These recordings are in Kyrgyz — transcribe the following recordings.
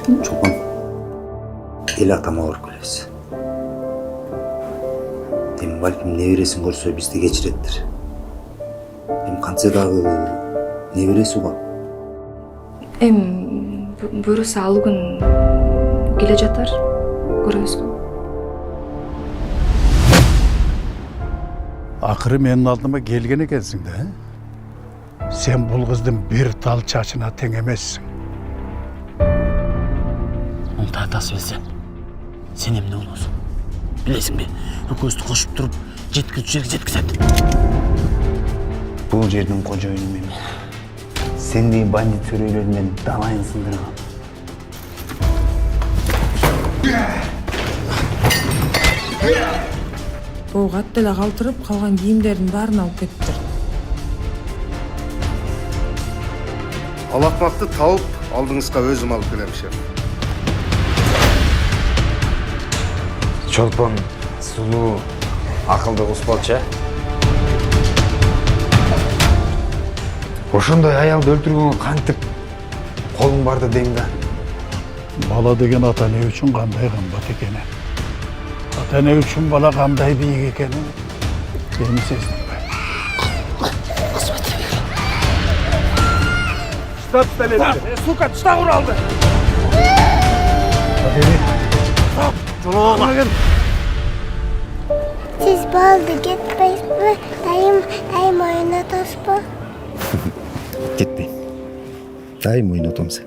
Чолпон, эл атама барып келебиз. Эми балким небересин көрсө бизди кечиреттир. Эми кантсе дагы небереси бар. Буюрса ал күн келе жатар. Көрөбүзгү. Акыры менин алдыма келген экенсиң да. Сен бул кыздын бир тал чачына тең эмессиң. Унта атасы билсе, сен эмне болосуң? Билесиңби, экөөбүздү кошуп туруп, жеткизүүчү жерге жеткизет. Бул жердин кожоюну мен. Сендей бандит чөрөйлөрүнөн далайын сындыргам. Бул кат деле калтырып, калган кийимдердин баарын алып кетиптир. Алакмакты тауып, алдыңызга өзүм алып келем, шеф. Чолпон сулуу, акылды кыз болчу. Ошондой аялды өлтүргөнгө кантип колуң барды дейм да. Бала деген ата эне үчүн кандай кымбат экени. Ата эне үчүн бала кандай бийик экенин эми сездим. Сука, тышта куралды! Siz baldı gitmeysizmi? Dayım oynatospu. Кетпейм. Дайым ойнотом сен.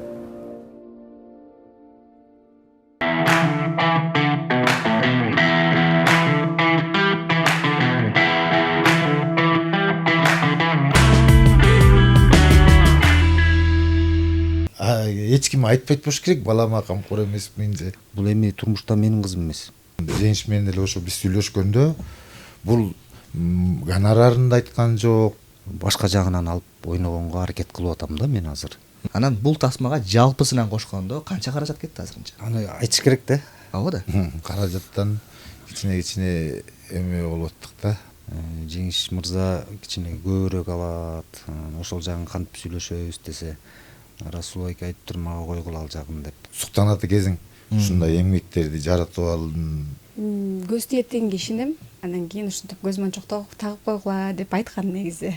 Эч ким айтпайт болуш керек, балама камкор эмесмин же. Бул эми турмушта менин кызым эмес. Жениш менен эле ошо биз сүйлөшкөндө бул гонорарын да айткан жок. Башка жагынан алып ойногонго аракет кылып атам да мен азыр. Анан бул тасмага жалпысынан кошкондо канча каражат кетти азырынча? Аны айтыш керек да. Ооба да. Каражаттан кичине эме болуп аттык да. Жеңиш мырза кичине көбүрөөк алат. Ошол жагын кантип сүйлөшөбүз десе, Расул айка айтыптыр мага койгула ал жагын деп. Суктанат экенсиң. Ушундай эмгектерди жаратып алдың. Көз тиеттен кишинем. Анан кийин ушинтип көз мончоктоо тагып койгула деп айткан негизи.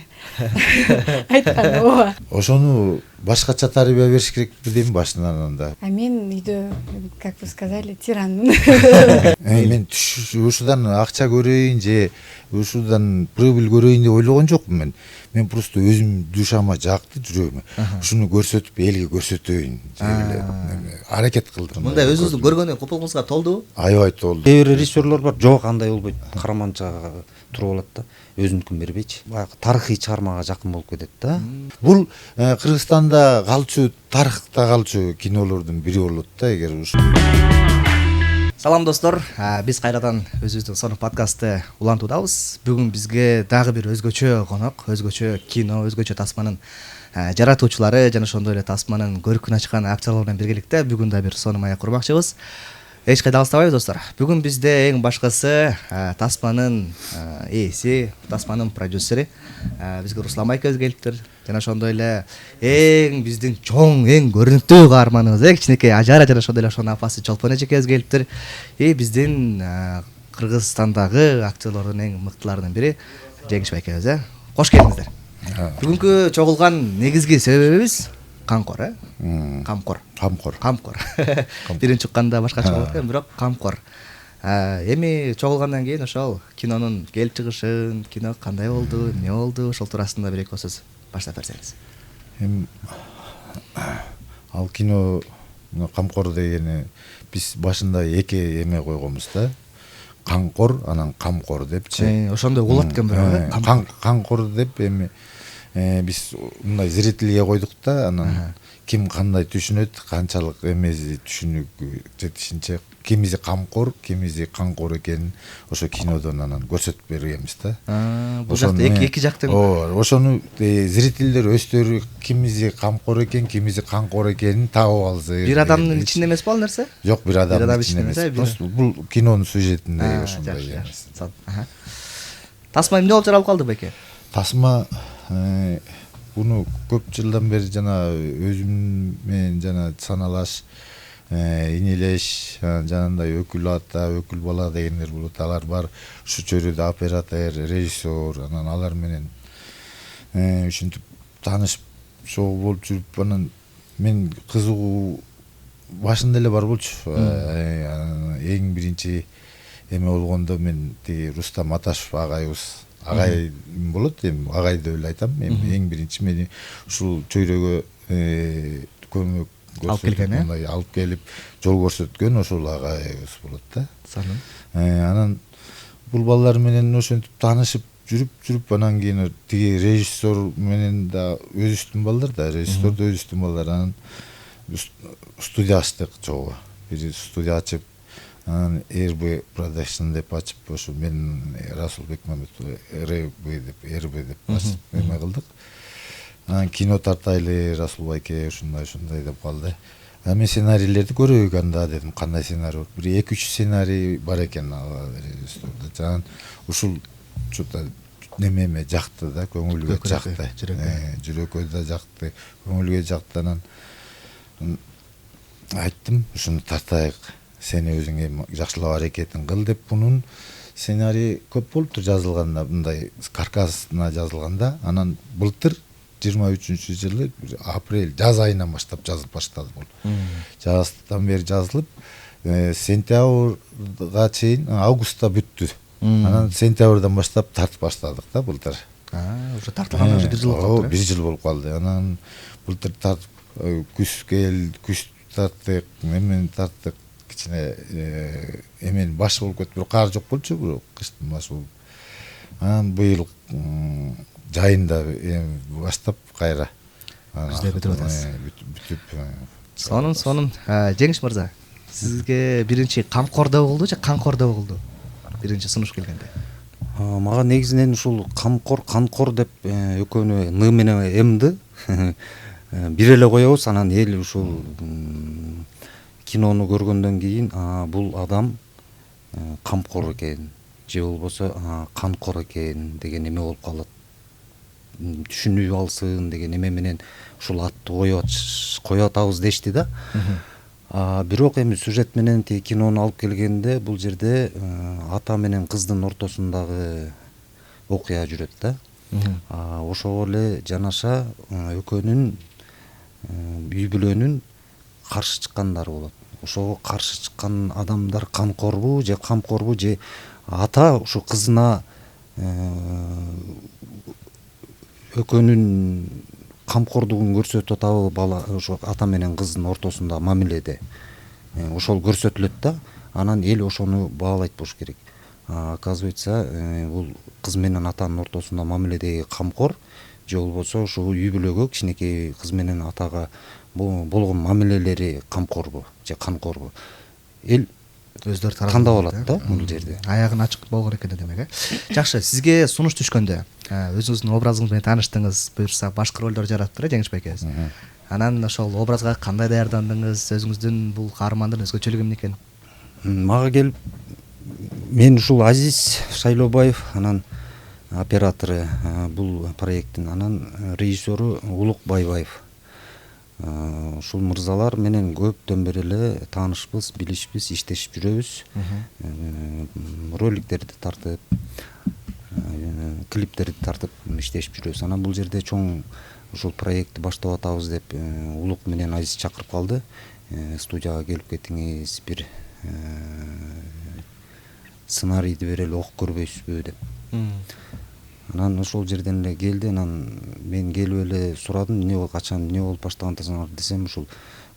Айткан ооба. Ошону башкача тарбия бериш керекпи дейм башынан анда. А мен үйдө, как вы сказали, тиранмын. Мен ушудан акча көрөйүн же ушудан прибыль көрөйүн деп ойлогон жокмун мен. Мен просто өзүм душама жакты жүрөгүмө. Ушуну көрсөтүп элге көрсөтөйүн деп аракет кылдым. Мындай өзүңүздү көргөндөн копулуңузга толдубу? Аябай толду. Кээ бир режиссерлор бар, жок андай болбойт. Караманчага туруп алат да. Өзүнүкүн бербейчи. Баягы тарыхый чыгармага жакын болуп кетет да. Бул Кыргызстанда калчу, тарыхта калчу кинолордун бири болот да, эгер ушу. Салам достор, биз кайрадан өзүбүздүн сонун подкастты улантуудабыз. Бүгүн бизге дагы бир өзгөчө конок, өзгөчө кино, өзгөчө тасманын жаратуучулары жана ошондой эле тасманын көркүн ачкан актерлор менен биргеликте бүгүн да бир сонун маек курмакчыбыз. Эч кайда алыстабайбыз достор. Бүгүн бизде эң башкысы тасманын ээси, тасманын продюсери бизге Руслан байкебиз келиптир. Жана ошондой эле эң биздин чоң, эң көрүнүктүү каарманыбыз, кичинекей Ажара жана ошондой эле ошонун апасы Чолпон эжекебиз келиптир. Биздин Кыргызстандагы актерлордун эң мыктыларынын бири Жеңиш байкебиз. Кош келиңиздер. Бүгүнкү чогулган негизги себебибиз камкор, Камкор. Биринчи укканда башкача болот экен, бирок камкор. Эми чогулгандан кийин ошол кинонун келип чыгышын, кино кандай болду, эмне болду, ошол туурасында бир эки сөз баштап берсеңиз. Ал кино камкор дегени биз башында эки эме койгонбуз да. Камкор, анан камкор депчи. Ошондой угулат экен бирок. Камкор деп эми биз мындай зрительге койдук да, анан ким кандай түшүнөт, канчалык эмеси түшүнүккө жетишинче кимиси камкор, кимиси камкор экенин ошо кинодон анан көрсөтүп бергенбиз да. Бул жакта эки жактын. Ооба, ошону зрительдер өздөрү кимиси камкор экен, кимиси камкор экенин табып алса. Бир адамдын ичинде эмес бул нерсе? Жок, бир адамдын ичинде эмес. Просто бул кинонун сюжетинде ошондой эмес. Тасма эмне болуп жаралып калды байке? Тасма буну көп жылдан бери жана өзүм менен жана саналаш инелеш жанагындай өкүл ата өкүл бала дегендер болот. Алар бар ушу чөйрөдө оператор, режиссер, анан алар менен ушинтип таанышып чогуу болуп жүрүп, анан мен кызыгуу башында эле бар болчу. Эң биринчи эме болгондо мен тиги Рустам Аташев агайыбыз, агай болот, эми агай деп эле айтам. Эң биринчи мени ушул чөйрөгө көмөк алып келген, мындай алып келип жол көрсөткөн ошол агайыбыз болот да. Саным. Анан бул балдар менен ошентип таанышып жүрүп анан кийин тиги режиссер менен да өзүбүздүн балдар да, режиссер да өзүбүздүн балдар. Анан студия ачтык чогуу. Бир студия ачып, анан РБ Production деп ачып, ошо мен Расулбек Мамедов РБ деп ачып эме кылдык. Анан кино тартайлы Расул байке ушундай деп калды. Мен сценарийлерди көрөйүк анда дедим, кандай сценарий бар. Бир 2-3 сценарий бар экен режиссерде. Анан ушул чөтө немеме жакты да, көңүлгө жакты. Жүрөккө да жакты, көңүлгө жакты. Анан айттым, ушуну тартайык. Сен өзүң эми жакшылап аракетин кыл деп. Бунун сценарий көп болуптур жазылганда, мындай каркасына жазылганда. Анан былтыр 23-жылы апрель жаз айынан баштап жазылып баштады бул. Жаздан бери жазылып, сентябрга чейин, августта бүттү. Анан сентябрдан баштап тартып баштадык да былтыр. Уже тартылганда уже 1 жыл болуп калды. 1 жыл болуп калды. Анан былтыр тартып күз тарттык, эмен тарттык, кичине эмен баш болуп кетти. Бирок кар жок болчу, бирок кыштын башы болуп. Анан быйыл жайында баштап кайра күздө бүтүп атасыз. Бүтүп. Сонун. Жеңиш мырза, сизге биринчи камкордо болду же канкордо болду? Биринчи сунуш келгенде. Мага негизинен ушул канкор деп экөөнү ны менен эмди бир эле коебуз. Анан эл ушул кинону көргөндөн кийин бул адам камкор экен же болбосо канкор экен деген эме болуп калат. Түшүнүп алсын деген эме менен ушул атты коюп атабыз дешти да. Бирок эми сюжет менен тиги кинону алып келгенде бул жерде ата менен кыздын ортосундагы окуя жүрөт да. Ошого эле жанаша экөөнүн үй бүлөнүн каршы чыккандары болот. Ошого каршы чыккан адамдар канкорбу же камкорбу же ата ушу кызына экөөнүн камкордугун көрсөтүп атабы, бала ошо ата менен кыздын ортосунда мамиледе ошол көрсөтүлөт да. Анан эл ошону баалайт болуш керек. Оказывается, бул кыз менен атанын ортосунда мамиледеги камкор же болбосо ушул үй бүлөгө кичинекей кыз менен атага болгон мамилелери камкорбу же канкорбу, эл өздөрү тарап кандап алат да бул жерде. Аягын ачык болгон экен демек. Жакшы, сизге сунуш түшкөндө өзүңүздүн образыңыз менен тааныштыңыз, буюрса башкы ролдор жараттыр Жеңиш байкебиз. Анан ошол образга кандай даярдандыңыз? Өзүңүздүн бул каармандын өзгөчөлүгү эмне экен? Мага келип, мен ушул Азиз Шайлобаев, анан оператору бул проекттин, анан режиссеру Улук Байбаев. Ушул мырзалар менен көптөн бери эле таанышпыз, билишпиз, иштешип жүрөбүз. Роликтерди тартып, клиптерди тартып иштешип жүрөбүз. Анан бул жерде чоң ушул проектти баштап атабыз деп Улук менен Азиз чакырып калды. Студияга келип кетиңиз, бир сценарийди берели, окуп көрбөйсүзбү деп. Анан ошол жерден эле келди. Анан мен келип эле сурадым, качан эмне болуп баштагансыңар десем, ушул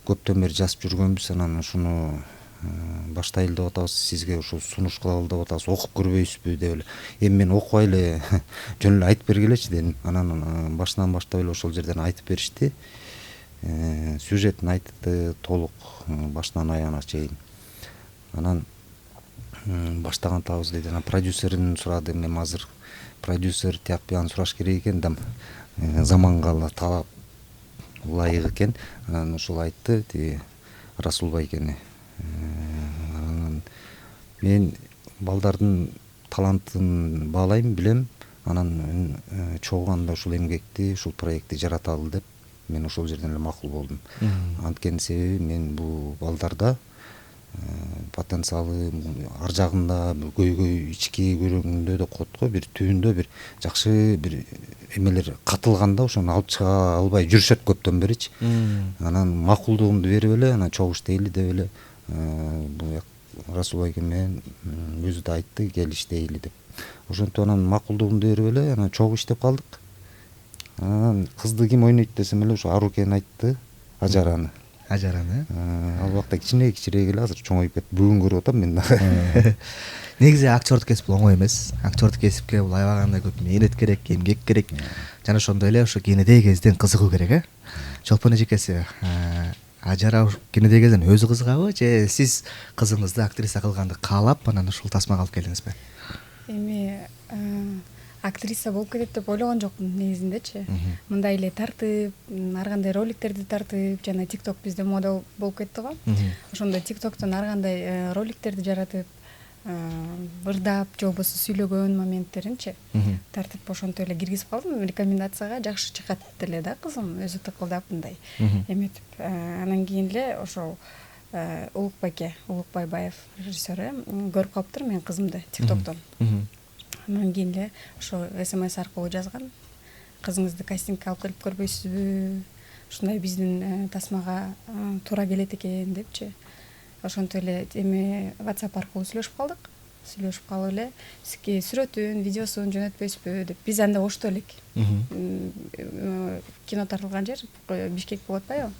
көптөн бери жазып жүргөнбүз. Анан ушуну баштайлы деп атабыз, сизге ушул сунуш кылалы деп атабыз, окуп көрбөйсүзбү деп эле. Эми мен окубай эле жөн эле айтып бергилечи дедим. Анан башынан баштап эле ошол жерден айтып беришти. Сюжетин айтты толук, башынан аягына чейин. Анан баштаган атабыз деди. Анан продюсерин сурадым. Эми азыр продюсер тияп бияны сураш керек экен да, заманга талап ылайык экен. Анан ушул айтты, тиги Расул байкени. Анан мен балдардын талантын баалайм, билем. Анан чогуу анда ушул эмгекти, ушул проектти жараталы деп мен ошол жерден эле макул болдум. Анткени себеби мен бул балдарда потенциалы ар жагында көйгөй ички көрөгүндө да коет го, бир түбүндө бир жакшы бир эмелер катылганда ошону алып чыга албай жүрүшөт көптөн беричи. Анан макулдугумду берип эле анан чогуу иштейли деп эле бул Расул айке менен өзү да айтты, кел иштейли деп. Ошентип анан макулдугумду берип эле анан чогуу иштеп калдык. Анан кызды ким ойнойт десем эле ошо Ару экен айтты, Ажараны. Ажараны. Ал убакта кичине эле, азыр чоңоюп кетти. Бүгүн көрүп атам мен дагы. Негизи актерлык кесип бул оңой эмес. Актерлык кесипке бул аябаганда көп мээнет керек, эмгек керек. Жана ошондой эле ошо кенедей кезден кызыгуу керек, Чолпон эжекеси, Ажара кенедей кезден өзү кызыгабы же сиз кызыңызды актриса кылганды каалап анан ушул тасмага алып келдиңизби? Эми актриса болуп кетет деп ойлогон жокмун негизиндечи. Мындай эле тартып, ар кандай роликтерди тартып, жана TikTok бизде мода болуп кетти го. Ошондой TikToктон ар кандай роликтерди жаратып, ырдап же болбосо сүйлөгөн моменттеринчи тартып ошентип эле киргизип калдым. Рекомендацияга жакшы чыгат эле да кызым, өзү тыкылдап мындай эметип. Анан кийин эле ошол Улукбай Байбаев режиссеры көрүп калыптыр мен кызымды TikToктон. Анан кийин эле ошо СМС аркылуу жазган. Кызыңызды кастингге алып келип көрбөйсүзбү? Ушундай биздин тасмага туура келет экен депчи. Ошентип эле эми WhatsApp аркылуу сүйлөшүп калдык. Сүйлөшүп калып эле сүрөтүн, видеосун жөнөтпөйсүзбү деп. Биз анда Ошто элек. Кино тартылган жер Бишкек болуп атпайбы?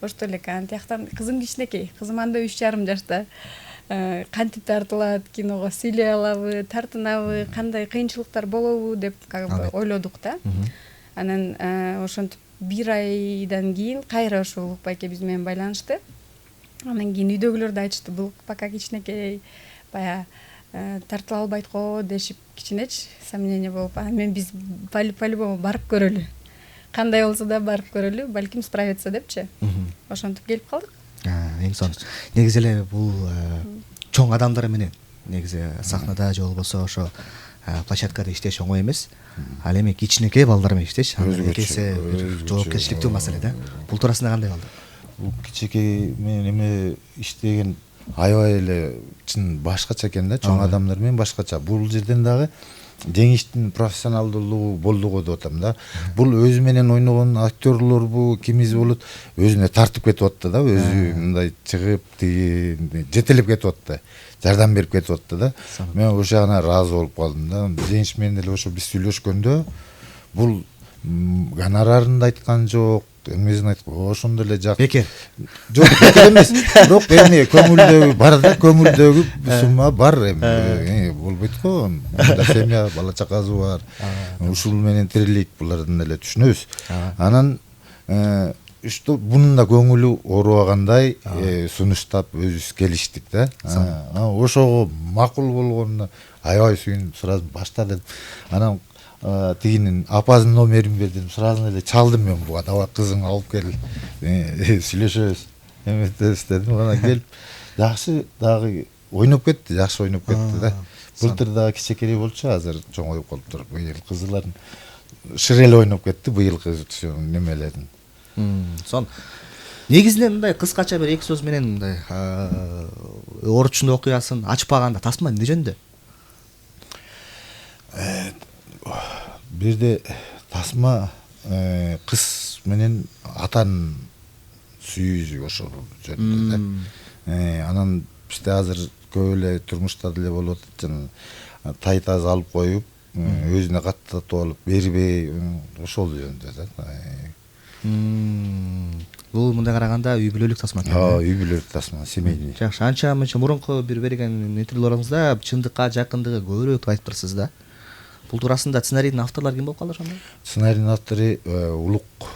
Ошто элек. Анан тияктан кызым кичинекей. Кызым анда 3,5 жашта. Кантип тартылат киного, сүйлөй алабы, тартынабы, кандай кыйынчылыктар болобу деп ойлодук да. Анан ошентип 1 айдан кийин кайра ошо Улукбай эке биз менен байланышты. Анан кийин үйдөгүлөр да айтышты, бул пока кичинекей, бая тартыла албайт го дешип кичинеч сомнение болуп. Анан мен биз по-любому барып көрөлү. Кандай болсо да барып көрөлү, балким справится депчи. Ошентип келип калдык. Эң сонун. Негизи эле бул чоң адамдар менен негизи сахнада же болбосо ошо площадкада иштеш оңой эмес. Ал эми кичинекей балдар менен иштеш экесе жоопкерчиликтүү маселе да. Бул туурасында кандай болду? Бул кичинекей менен эме иштеген аябай эле чын башкача экен да, чоң адамдар менен башкача. Бул жерден дагы жеңиштин профессионалдуулугу болду го деп атам да. Бул өзү менен ойногон актерлорбу, кимизи болот, өзүнө тартып кетип атты да, өзү мындай чыгып жетелеп кетип атты. Жардам берип кетип атты да. Мен ошол жагына ыраазы болуп калдым да. Жеңиш менен эле ошо биз сүйлөшкөндө бул гонорарын да айткан жок, эмесин айткан, ошондой эле жак. Бекер. Жок, бекер эмес. Бирок эми көңүлдөгү бар да, көңүлдөгү сумма бар эми. Болбойт го. Мында семья, бала чакасы бар. Ушул менен тирилик булардын эле түшүнөбүз. Анан что бунун да көңүлү оорубагандай сунуштап өзүбүз келиштик да. Ошого макул болгонуна аябай сүйүнүп суразым, баштадым. Анан тигинин апасынын номерин бердим, суразын эле чалдым мен буга, давай кызың алып кел, сүйлөшөбүз, эметебиз дедим. Анан келип жакшы дагы ойноп кетти, жакшы ойноп кетти да. Былтыр дагы кичинекей болчу, азыр чоңоюп калыптыр. Быйыл кызыларын шыр эле ойноп кетти, быйылкы немелерин. Сон. Негизинен мындай кыскача бир 2 сөз менен мындай орчун окуясын ачпаганда тасма эмне жөнүндө? Бирде тасма кыз менен атанын сүйүүсү ошол жөнүндө да. Анан бизде азыр көп эле турмушта деле болуп атат, жана тайтаз алып коюп, өзүнө каттатып алып бербей, ошол жөнүндө да. Бул мындай караганда үй бүлөлүк тасма экен. Үй бүлөлүк тасма, семейный. Жакшы, анча мынча мурунку бир берген интервьюларыңызда чындыкка жакындыгы көбүрөөк деп айтып турсуз да. Бул туурасында сценарийдин авторлору ким болуп калды ошондо? Сценарийдин автору Улук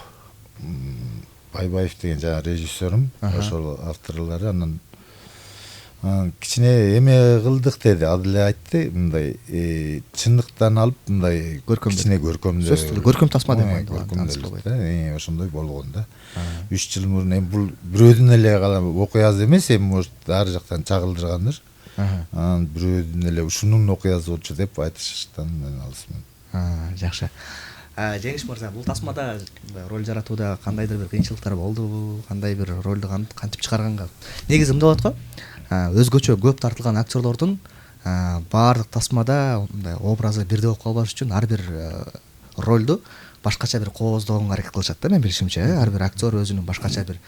Байбаев деген жана режиссерым, ошол авторлору. Анан кичине эме кылдык деди, ал эле айтты, мындай чындыктан алып мындай кичине көркөмдөө. Көркөм тасма деп коет. Ошондой болгон да. 3 жыл мурун эми бул бирөөдүн эле окуясы эмес, эми может ар жактан чагылдыргандыр. Анан бирөөдүн эле ушунун окуясы болчу деп айтышыштан мен алысмын. Жакшы. Жеңиш мырза, бул тасмада роль жаратууда кандайдыр бир кыйынчылыктар болдубу, кандай бир ролду кантип чыгарганга? Негизи мындай болот го, өзгөчө көп тартылган актерлордун баардык тасмада мындай образы бирдей болуп калбаш үчүн ар бир ролду башкача бир кооздогонго аракет кылышат да, мен билишимче. Ар бир актер өзүнүн башкача бир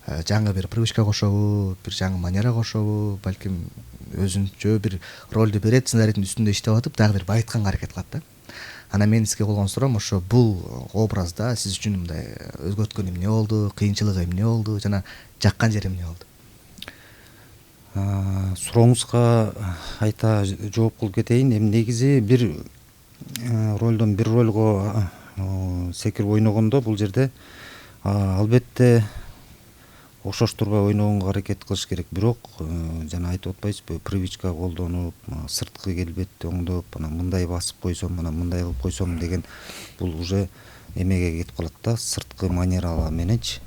жаңы бир привычка кошобу, бир жаңы манера кошобу, балким өзүнчө бир ролду берет, сценарийдин үстүндө иштеп атып, дагы бир байытканга аракет кылат да. Анан менин сизге болгон суроом ошо бул образда сиз үчүн мындай өзгөрткөн эмне болду, кыйынчылыгы эмне болду жана жаккан жери эмне болду? Сурооңузга айта жооп кылып кетейин. Эми негизи бир ролдон бир ролго секирип ойногондо бул жерде албетте окшош турбай ойногонго аракет кылыш керек. Бирок жана айтып атпайсызбы, привычка колдонуп, сырткы келбетти оңдоп, анан мындай басып койсом, анан мындай кылып койсом деген бул уже эмеге кетип калат да, сырткы манералар мененчи.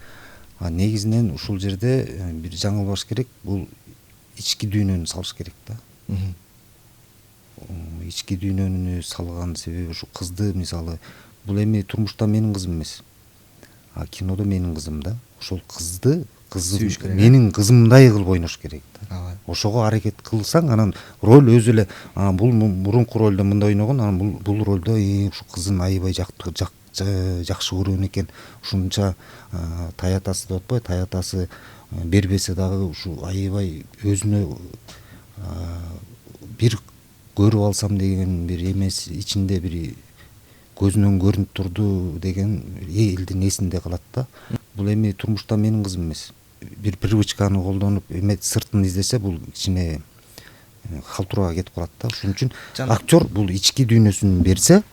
Негизинен ушул жерде бир жаңылбаш керек, бул ички дүйнөнү салыш керек да. Ички дүйнөнү салган себеби ушу кызды, мисалы, бул эми турмушта менин кызым эмес, кинодо менин кызым да. Ошол кызды менин кызымдай кылып ойнош керек да. Ошого аракет кылсаң, анан роль өзү эле бул мурунку ролдо мындай ойногон, анан бул ролдо ушу кызын аябай жакшы көргөн экен. Ушунча таятасы деп атпайбы, таятасы бербесе дагы ушу аябай өзүнө бир көрүп алсам деген бир эмес ичинде бир көзүнөн көрүнүп турду деген элдин эсинде калат да. Бул эми турмушта менин кызым эмес. Бир привычканы колдонуп эме сыртын издесе, бул кичине халтурага кетип калат да. Ошон үчүн актер бул ички дүйнөсүн берсе,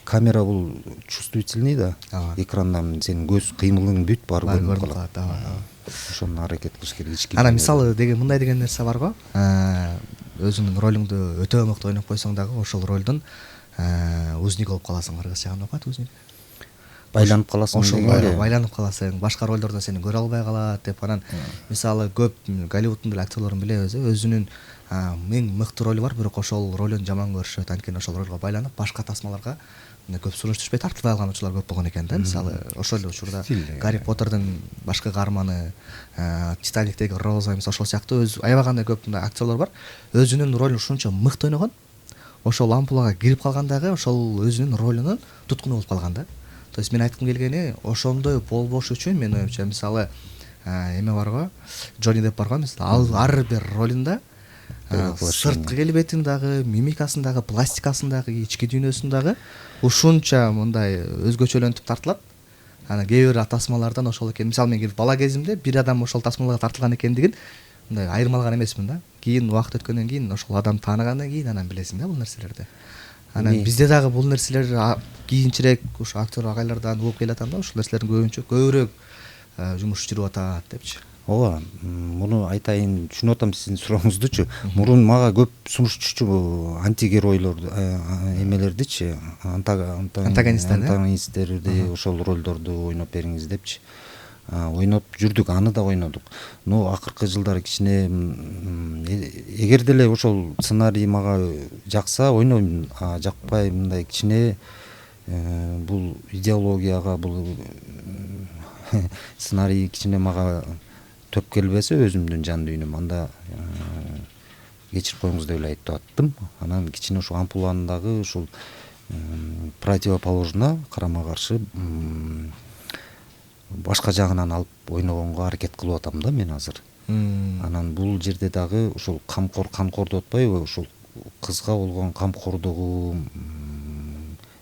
камера бул чувствительный да, экрандан сенин көз кыймылың бүт баары көрүнүп калат. Ошону аракет кылыш керек ички. Анан мисалы деген мындай деген нерсе бар го, өзүңдүн ролуңду өтө мыкты ойноп койсоң дагы ошол ролдун узник болуп каласың. Кыргызча кандай болуп калат узник? Байланып каласың деген. Байланып каласың, башка ролдордо сени көрө албай калат деп. Анан мисалы көп Голливудтун деле актерлорун билебиз, өзүнүн эң мыкты ролу бар, бирок ошол ролун жаман көрүшөт, анткени ошол ролго байланып башка тасмаларга көп сунуш түшпөй тартылбай калган учурлар көп болгон экен да. Мисалы ошол эле учурда Гарри Поттердин башкы каарманы, Титаниктеги Роза, мисалы ошол сыяктуу аябай кандай көп мындай актерлор бар. Өзүнүн ролун ушунча мыкты ойногон, ошол ампулага кирип калгандагы ошол өзүнүн ролунун туткуну болуп калган да. То есть мен айткым келгени, ошондой болбош үчүн мен оюмча, мисалы эме бар го, Джонни Депп бар го, мисалы ал ар бир ролунда сырткы келбетин дагы, мимикасын дагы, пластикасын дагы, ички дүйнөсүн дагы ушунча мындай өзгөчөлөнтүп тартылат. Анан кээ бир тасмалардан ошол экен. Мисалы мен бала кезимде бир адам ошол тасмаларга тартылган экендигин мындай айырмалган эмесмин да. Кийин убакыт өткөндөн кийин ошол адам тааныгандан кийин анан билесиң да бул нерселерди. Анан бизде дагы бул нерселер кийинчерээк ушу актер агайлардан угуп келатам да, ушул нерселердин көбүрөөк жумуш жүрүп атат депчи. Ооба, муну айтайын, түшүнүп атам сиздин сурооңуздучу. Мурун мага көп сунуш түшчү антигеройлорду, эмелердичи, антагонисттерди, ошол ролдорду ойноп бериңиз депчи. Ойноп жүрдүк, аны да ойнодук. Но акыркы жылдары кичине эгер деле ошол сценарий мага жакса ойнойм, жакпай мындай кичине бул идеологияга, бул сценарий кичине мага төп келбесе өзүмдүн жан дүйнөм, анда кечирип коюңуз деп эле айтып аттым. Анан кичине ушул ампуланын дагы ушул противоположно, карама каршы башка жагынан алып ойногонго аракет кылып атам да мен азыр. Анан бул жерде дагы ушул камкор деп атпайбы, ушул кызга болгон камкордугу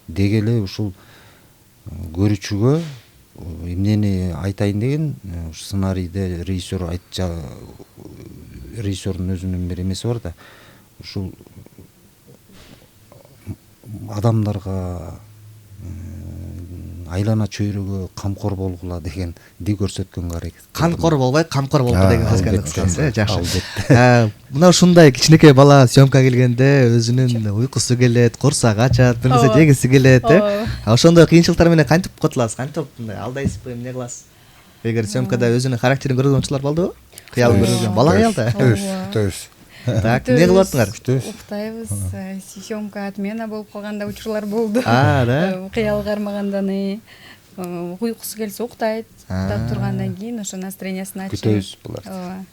деги эле ушул көрүүчүгө эмнени айтайын деген сценарийде режиссердун өзүнүн бир эмеси бар да. Ушул адамдарга айлана чөйрөгө камкор болгула дегенди көрсөткөнгө аракет. Канкор болбой, камкор болду деген сөз. Жакшы. Мына ушундай кичинекей бала съемка келгенде өзүнүн уйкусу келет, курсагы ачат, бир нерсе жегиси келет, ошондой кыйынчылыктар менен кантип котуласыз? Кантип мындай алдайсызбы, эмне кыласыз? Эгер съемкада өзүнүн характерин көргөн учурлар болдубу? Кыялын көргөн бала кыялда. Так, эмне кылып атыңар? Күтөбүз. Уктайбыз. Съемка отмена болуп калган да учурлар болду. Да? Кыял кармагандан уйкусу келсе уктайт. Уктап тургандан кийин ошо настроениясын ачып. Күтөбүз буларды. Ооба.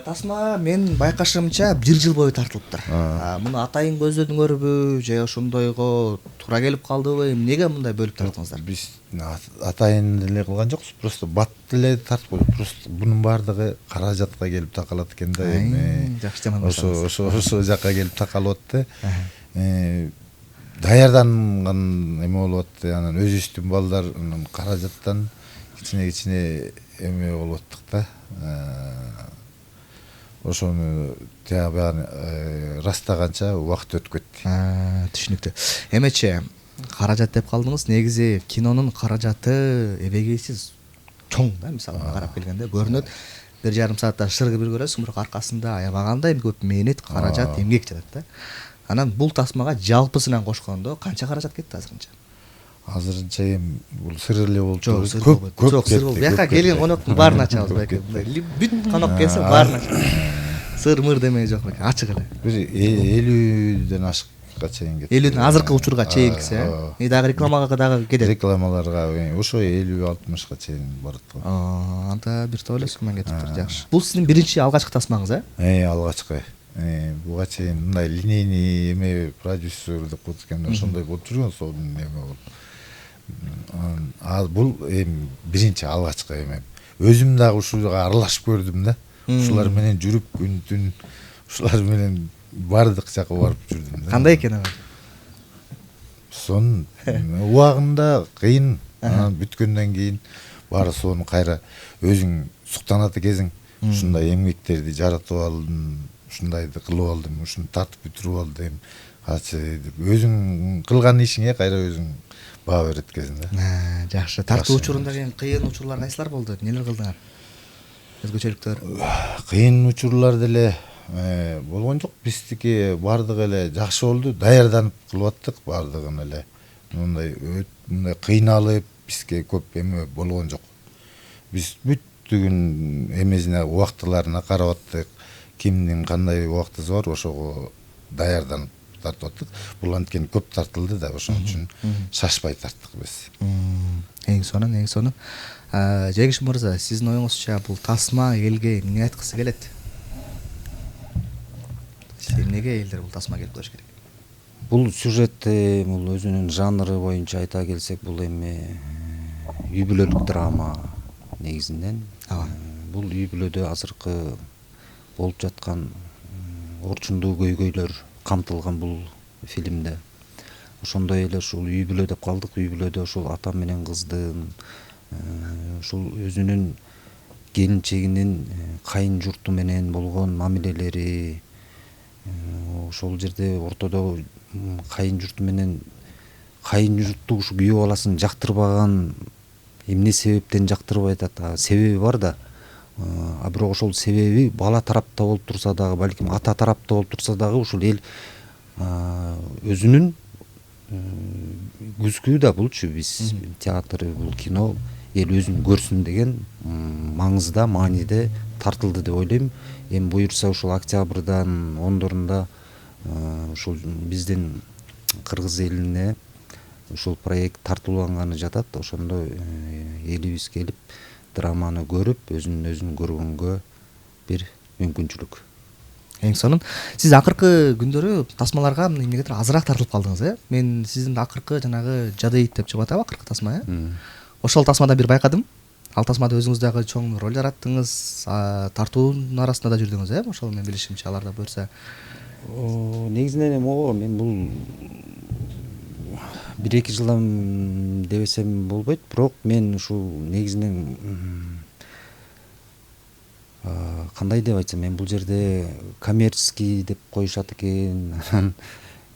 Тасма мен байкашымча 1 жыл бою тартылыптыр. Муну атайын көздөдүңөрбү же ошондойго туура келип калдыбы? Эмнеге мындай бөлүп тарттыңыздар? Биз атайын деле кылган жокпуз, просто бат деле тартып койдук. Просто бунун баардыгы каражатка келип такалат экен да. Жакшы жаман Ошо жакка келип такалып атты. Даярданган эме болуп атты. Анан өзүбүздүн балдар каражаттан кичине эме болуп аттык да. Ошону баягы растаганча убакыт өтүп кетти. Түшүнүктүү. Эмечи каражат деп калдыңыз. Негизи кинонун каражаты эбегейсиз чоң да, мисалы карап келгенде көрүнөт. 1,5 саатта шыргы бир көрөсүң, бирок аркасында аябагандай көп мээнет, каражат, эмгек жатат да. Анан бул тасмага жалпысынан кошкондо канча каражат кетти азырынча? Азырынча эми бул сыр эле болуп Жок, сыр болбойт. Жок, сыр болбойт. Бияка келген коноктун баарын ачабыз байке. Бүт конок келсе баарын ачабыз. Сыр-мыр демей жок байке, ачык эле. Бир 50ден ашыкка чейин кетти. 50ден азыркы учурга чейинкиси, э? Дагы рекламага дагы кетет. Рекламаларга ошо 50-60ка чейин барат го. Анда бир топ эле сумма кетиптир, жакшы. Бул сиздин биринчи алгачкы тасмаңыз, э? Алгачкы. Буга чейин мындай линейный эме продюсер деп коет экен, ошондой болуп жүргөн, сонун эме болуп. Бул эми биринчи алгачкы эме. Өзүм дагы ушуга аралашып көрдүм да. Ушулар менен жүрүп күн-түн ушулар менен бардык жака барып жүрдүм да. Кандай экен ага? Сон убагында кыйын, анан бүткөндөн кийин баары сону кайра өзүң суктанат экенсиң. Ушундай эмгектерди жаратып алдым, ушундайды кылып алдым, ушуну тартып бүтүрүп алдым. Өзүң кылган ишиңе кайра өзүң баа берет экенсиң да. Жакшы. Тартуу учурунда кыйын учурлар кайсылар болду? Нелер кылдыңар? Өзгөчөлүктөр. Кыйын учурлар деле болгон жок. Биздики баардыгы эле жакшы болду. Даярданып кылып аттык баардыгын эле. Мындай кыйналып бизге көп эме болгон жок. Биз бүттүгүн эмесине убактыларына карап аттык. Кимдин кандай убактысы бар, ошого даярданып тартып аттык. Бул анткени көп тартылды да, ошон үчүн шашпай тарттык биз. Эң сонун. Жегиш мырза, сиздин оюңузча бул тасма элге эмне айткысы келет? Эмнеге элдер бул тасма келип көрүш керек? Бул сюжет, бул өзүнүн жанры боюнча айта келсек, бул эми үй бүлөлүк драма негизинен. Бул үй бүлөдө азыркы болуп жаткан орчундуу көйгөйлөр камтылган бул фильмде. Ошондой эле ушул үй бүлө деп калдык. Үй бүлөдө ушул ата менен кыздын ушул өзүнүн келинчегинин кайын журту менен болгон мамилелери, ошол жерде ортодо кайын журту менен кайын журтту ушу күйөө баласын жактырбаган, эмне себептен жактырбай атат, себеби бар да. Бирок ошол себеби бала тарапта болуп турса дагы, балким ата тарапта болуп турса дагы ушул эл өзүнүн күзгү да булчу биз театр, бул кино эл өзүн көрсүн деген маңызда, мааниде тартылды деп ойлойм. Эми буюрса ушул октябрдан 10-дорунда ушул биздин кыргыз элине ушул проект тартууланганы жатат. Ошондо элибиз келип драманы көрүп, өзүн көргөнгө бир мүмкүнчүлүк. Эң сонун. Сиз акыркы күндөрү тасмаларга эмнегедир азыраак тартылып калдыңыз, э? Мен сиздин акыркы жанагы Жадыйт деп чыгып атабы акыркы тасма, э? Ошол тасмадан бир байкадым. Ал тасмада өзүңүз дагы чоң роль жараттыңыз, тартуунун арасында да жүрдүңүз, э? Ошол мен билишимче, аларда буюрса. Негизинен эми мен бул 1-2 жылдан дебесем болбойт, бирок мен ушул негизинен кандай деп айтсам, мен бул жерде коммерческий деп коюшат экен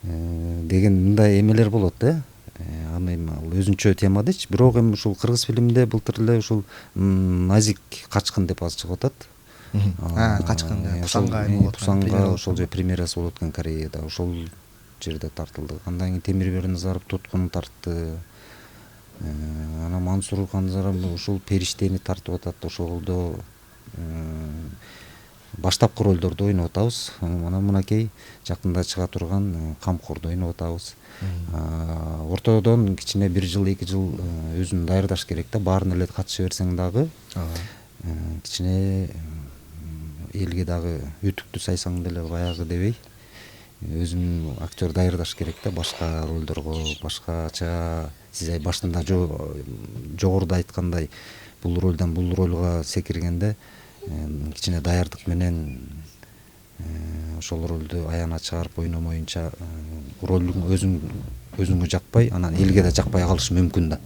деген мындай эмелер болот да. Аны эми өзүнчө тема дечи, бирок эми ушул кыргыз фильминде былтыр эле ушул Назик качкын деп азыр чыгып атат. Качкын, Пусанга ошол же премьерасы болуп аткан Кореяда, ошол жерде тартылды. Андан кийин Темир Берназаров Туткун тартты. Анан Мансур Канзаров ушул Периштени тартып атат. Ошолдо баштапкы ролдорду ойноп атабыз. Анан мынакей жакында чыга турган камкорду ойноп атабыз. Ортодон кичине 1 жыл 2 жыл өзүн даярдаш керек да, баарына эле катыша берсең дагы кичине элге дагы үтүктүү сайсаң деле баягы дебей өзүн актер даярдаш керек да, башка ролдорго, башкача. Сиз башында жогоруда айткандай бул ролдон бул ролго секиргенде кичине даярдык менен ошол ролду аяна чыгарып ойномоюнча ролдун өзүңө жакпай, анан элге да жакпай калышы мүмкүн да.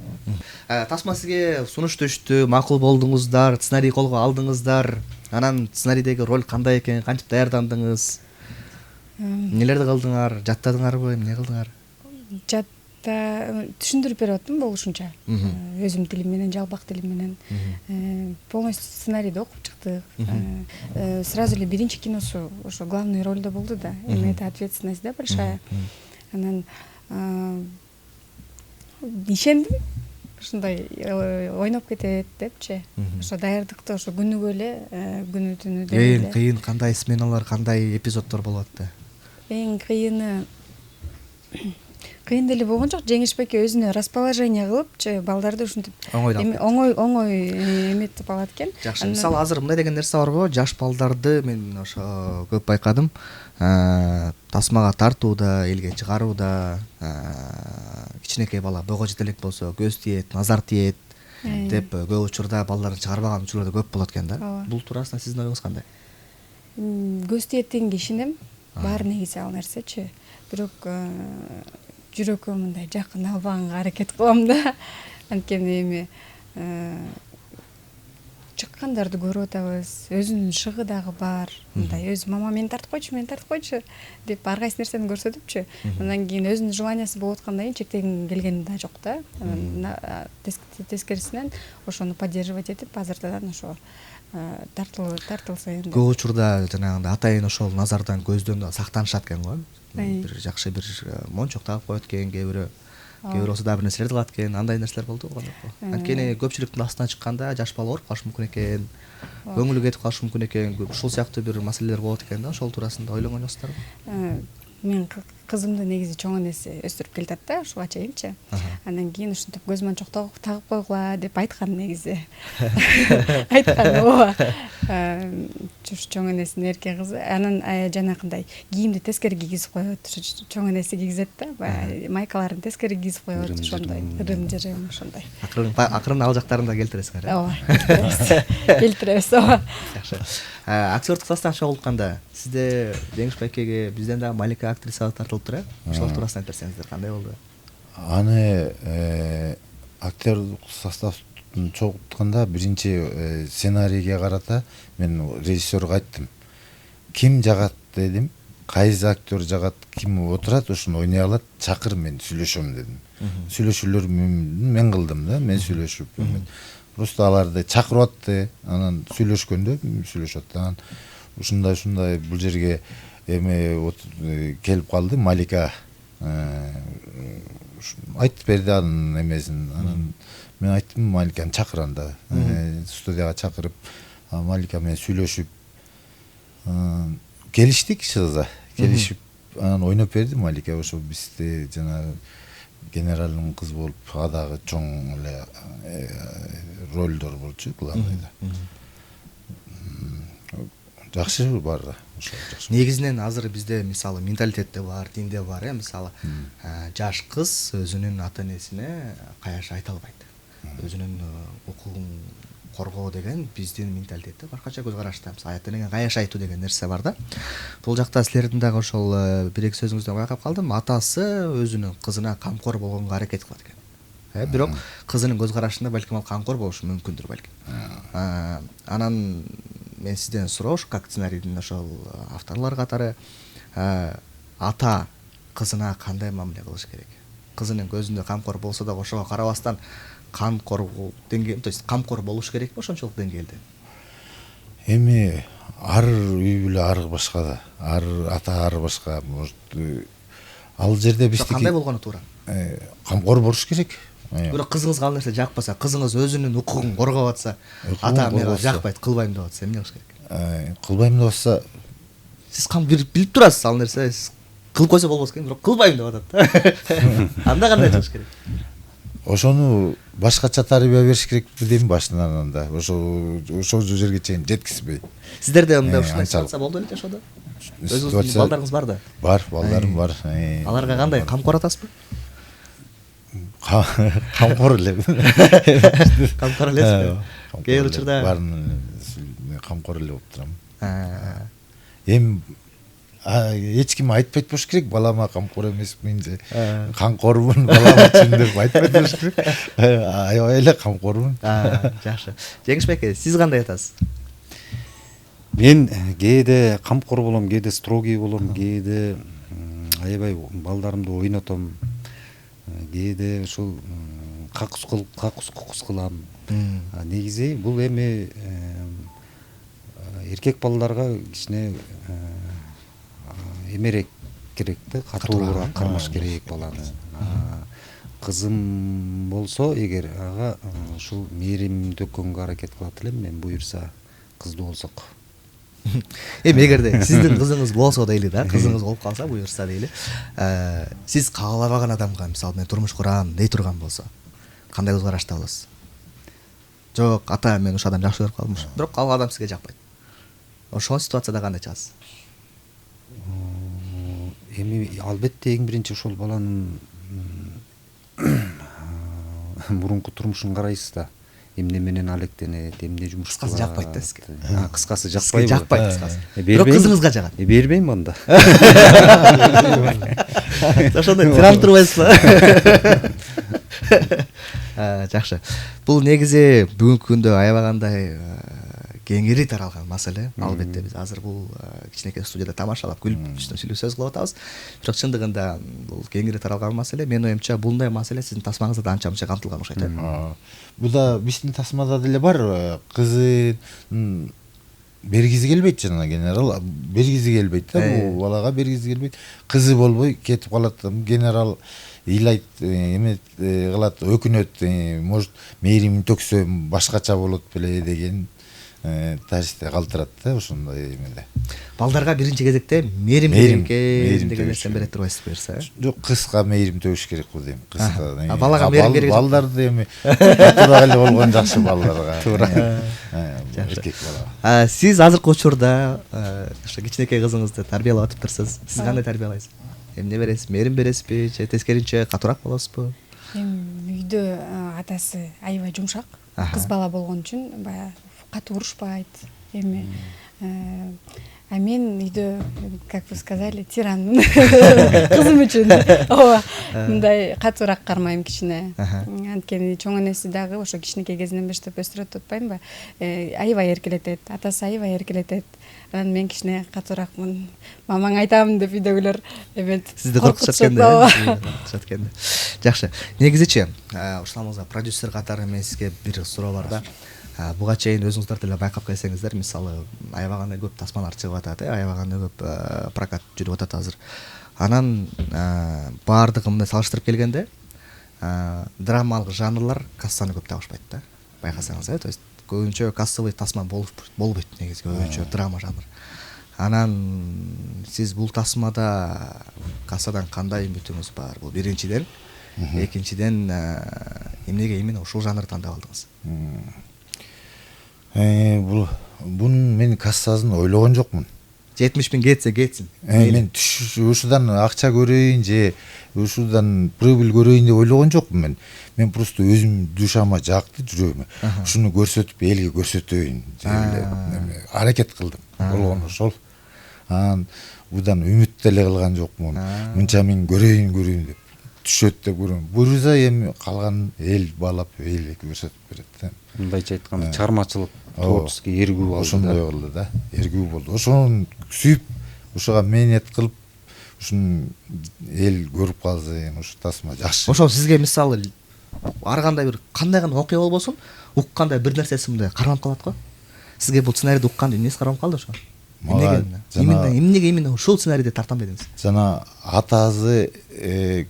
Тасма сизге сунуш түштү, макул болдуңуздар, сценарий колго алдыңыздар. Анан сценарийдеги роль кандай экен, кантип даярдандыңыз? Нелерди кылдыңар, жаттадыңарбы, эмне кылдыңар? Түшүндүрүп берип аттым болушунча. Өзүм тилим менен, жалпак тилим менен полностью сценарийди окуп чыктык. Сразу эле биринчи киносу ошо главный ролдо болду да. Эми это ответственность да большая. Анан ишендим. Ушундай ойноп кетет депчи. Ошо даярдыкты ошо күнүгө эле, күнү түнү деп эле. Эң кыйын кандай сменалар, кандай эпизоддор болот да? Эң кыйын деле болгон жок. Жеңишбек өзүнө расположение кылыпчы, балдарды ушинтип оңой эметип алат экен. Жакшы. Мисалы азыр мындай деген нерсе барго, жаш балдарды мен ошо көп байкадым. Тасмага тартууда, элге чыгарууда, кичинекей бала бойго жете элек болсо көз тиет, назар тиет деп көп учурда балдарды чыгарбаган учурлар да көп болот экен да. Бул туурасында сиздин оюңуз кандай? Көз тиеттигинге ишенем. Бар негизи ал нерсечи. Бирок жүрөккө мындай жакын албаганга аракет кылам да. Анткени эми чыккандарды көрүп атабыз. Өзүнүн шыгы дагы бар. Мындай өз мама мени тартып койчу деп ар кайсы нерсени көрсөтүпчү. Андан кийин өзүнүн желаниясы болуп аткандан кийин чектеген келгени да жок да. Тескерисинен ошону поддерживать этип азырдан ошо тартылса энди. Көп учурда жанагындай атайын ошол назардан, көздөн да сактанышат экен го. Бир жакшы бир мончок тагып коет экен, кээ бирөө болсо дагы бир нерселерди кылат экен. Андай нерселер болдубу? Анткени көпчүлүктүн астына чыкканда жаш бала ооруп калышы мүмкүн экен, көңүлү кетип калышы мүмкүн экен. Ушул сыяктуу бир маселелер болот экен да. Ошол туурасында ойлонгон жоксуздарбы? Мен кызымды негизи чоң энеси өстүрүп келатат да, ушуга чейинчи. Андан кийин ушинтип көз мончок тагып койгула деп айткан негизи. Айткан ооба. Чоң энесинин эрке кызы. Анан жанакындай кийимди тескери кийгизип коет. Чоң энеси кийгизет да, майкаларын тескери кийгизип коет, ошондой. Ырым-жырым ошондой. Акырын ал жактарын да келтиресиңер, э? Ооба. Келтиребиз, ооба. Жакшы. Актерлук состав чогултканда сизде Жеңишбек экеге бизден дагы Малика актриса тартылыптыр, э? Ошол туурасында айтып берсеңиздер, кандай болду? Аны актерлук составтын чогултканда биринчи сценарийге карата мен режиссерге айттым. Ким жагат дедим, кайсы актер жагат, ким отурат, ошону ойнай алат, чакыр, мен сүйлөшөм дедим. Сүйлөшүүлөрдү мен кылдым да, мен сүйлөшүп. Просто аларды чакырып атты, анан сүйлөшкөндө сүйлөшөт. Анан ушундай бул жерге эме келип калды, Малика айтып берди анын эмесин. Анан мен айттым, Маликаны чакыр анда, студияга чакырып, Малика менен сүйлөшүп келиштик, чыгыза келишип, анан ойноп берди Малика. Ошо бизде жана генералдын кызы болуп, дагы чоң эле ролдор болчу главныйда. Жакшы бар да. Негизинен азыр бизде мисалы менталитетте бар, динде бар, мисалы жаш кыз өзүнүн ата-энесине каяш айта албайт. Өзүнүн укугун коргоо деген биздин менталитетте башкача көз карашта. Мисалы ата-энеге каяш айтуу деген нерсе бар да. Бул жакта силердин дагы ошол бир-эки сөзүңүздөн байкап калдым. Атасы өзүнүн кызына камкор болгонго аракет кылат экен. Бирок кызынын көз карашында балким ал камкор болушу мүмкүндүр балким. Анан мен сизден суроош, как сценарийдин ошол авторлор катары ата кызына кандай мамиле кылыш керек? Кызынын көзүндө камкор болсо да ошого карабастан камкор деңгээл, то есть камкор болуш керекпи ошончолук деңгээлде? Эми ар үй бүлө ар башка да, ар ата ар башка. Ал жерде биздики кандай болгону туура? Камкор болуш керек. Бирок кызыңызга ал нерсе жакпаса, кызыңыз өзүнүн укугун коргоп атса, ата мага жакпайт, кылбайм деп атса, эмне кылыш керек? кылбайм деп атса Сиз билип турасыз ал нерсе, сиз кылып койсо болбос экен, бирок кылбайм деп атат. Анда кандай чыгыш керек? ошону башкача тарбия бериш керекпи дейм башынан анда. Ошол жерге чейин жеткизбей. Сиздерде мындай ушундай ситуация болду беле жашоодо? Өзүңүздүн балдарыңыз бар да? Бар, балдарым бар. Аларга кандай камкор атасызбы? Камкор эле. Камкор элесизби? Кээ бир учурда баарын камкор эле болуп турам. Эми эч ким айтпайт болуш керек, балама камкор эмесмин же камкормун, балама чын деп айтпайт болуш керек. Аябай эле камкормун. Жакшы. Жеңишбек эке, сиз кандай атасыз? Мен кээде камкор болом, кээде строгий болом, кээде аябай балдарымды ойнотом, кээде ушул какус кылам. Негизи бул эми эркек балдарга кичине эмерээк керек да, катуураак кармаш керек баланы. Кызым болсо эгер ага ушул мээримди төккөнгө аракет кылат элем, мен буюрса кыздуу болсок. Эми эгерде сиздин кызыңыз болсо дейли да, кызыңыз болуп калса буюрса дейли, сиз каалабаган адамга, мисалы мен турмуш курам дей турган болсо, кандай көз карашта болосуз? Жок, ата мен ушул адам жакшы көрүп калдым, бирок ал адам сизге жакпайт. Ошол ситуацияда кандай чыгасыз? Эми албетте эң биринчи ошол баланын мурунку турмушун карайсыз да. Эмне менен алектенет, эмне жумуш кылат. Кыскасы жакпайт да сизге. Кыскасы жакпайбы? Жакпайт кыскасы. Бирок кызыңызга жагат. Бербейм анда. Ошондой тиран турбайсызбы? Жакшы. Бул негизи бүгүнкү күндө аябагандай кеңири таралган маселе. Албетте биз азыр бул кичинекей студияда тамашалап, күлүп, сүйлөп сөз кылып атабыз. Бирок чындыгында бул кеңири таралган маселе. Менин оюмча булундай маселе сиздин тасмаңызда да анча-мынча камтылган окшойт. Бул да биздин тасмада деле бар. Кызы бергизи келбейт жана генерал бергизи келбейт да, бул балага бергизи келбейт. Кызы болбой кетип калат. Генерал ыйлайт, эме кылат, өкүнөт, может мээримин төксө башкача болот беле деген тажисте калтырат да ошондой эмеле. Балдарга биринчи кезекте мээрим керек деген нерсени берет турбайсызбы берсе? Жок, кызга мээрим төгүш керек бул дейм. Кызга. Балага мээрим керек. Балдарды эми туура эле болгон жакшы балдарга. Туура. Эркек бала. Сиз азыркы учурда ошо кичинекей кызыңызды тарбиялап атыптырсыз. Сиз кандай тарбиялайсыз? Эмне бересиз? Мээрим бересизби же тескеринче катуураак болосузбу? Эми үйдө атасы аябай жумшак, кыз бала болгон үчүн баягы катуу урушпайт. Эми а мен үйдө, как вы сказали, тиранмын. Кызым үчүн. Ооба. Мындай катуураак кармайм кичине. Анткени чоң энеси дагы ошо кичинекей кезинен баштап өстүрөт деп атпаймынбы? Аябай эркелетет, атасы аябай эркелетет. Анан мен кичине катуураакмын. Мамаң айтамын деп үйдөгүлөр эметип. Сизди коркутушат экен да. Жакшы. Негизичи, ушламызда продюсер катары мен сизге бир суроо бар да. Буга чейин өзүңүздөр деле байкап келсеңиздер, мисалы аябагандай көп тасмалар чыгып атат, аябагандай көп прокат жүрүп атат азыр. Анан баардыгы мындай салыштырып келгенде драмалык жанрлар кассаны көп табышпайт да. Байкасаңыз, то есть көбүнчө кассовый тасма болбойт негизи, көбүнчө драма жанр. Анан сиз бул тасмада кассадан кандай үмүтүңүз бар? Бул биринчиден, экинчиден эмнеге именно ушул жанрды тандап алдыңыз? Бунун мен кассасын ойлогон жокмун. 70 000 кетсин. Мен ушудан акча көрөйүн же ушудан прибыль көрөйүн деп ойлогон жокмун мен. Мен просто өзүм душама жакты, жүрөгүмө. Ушуну көрсөтүп элге көрсөтөйүн деп аракет кылдым. Болгону ошол. Анан будан үмүт деле кылган жокмун. Мынча мен көрөйүн деп түшөт деп көрөм. Буюрса эми калган эл баалап элге көрсөтүп берет да. Мындайча айтканда чыгармачылык творческий эргүү болду. Ошондой болду да. Эргүү болду. Ошону сүйүп, ошого мээнет кылып, ушуну эл көрүп калса, эми ушу тасма жакшы. Ошол сизге мисалы ар кандай бир кандай гана окуя болбосун, уккандай бир нерсеси мындай кармап калат го. Сизге бул сценарийди укканда эмнеси кармап калды ошо? Эмнеге именно ушул сценарийди тартам дедиңиз? Жана атасы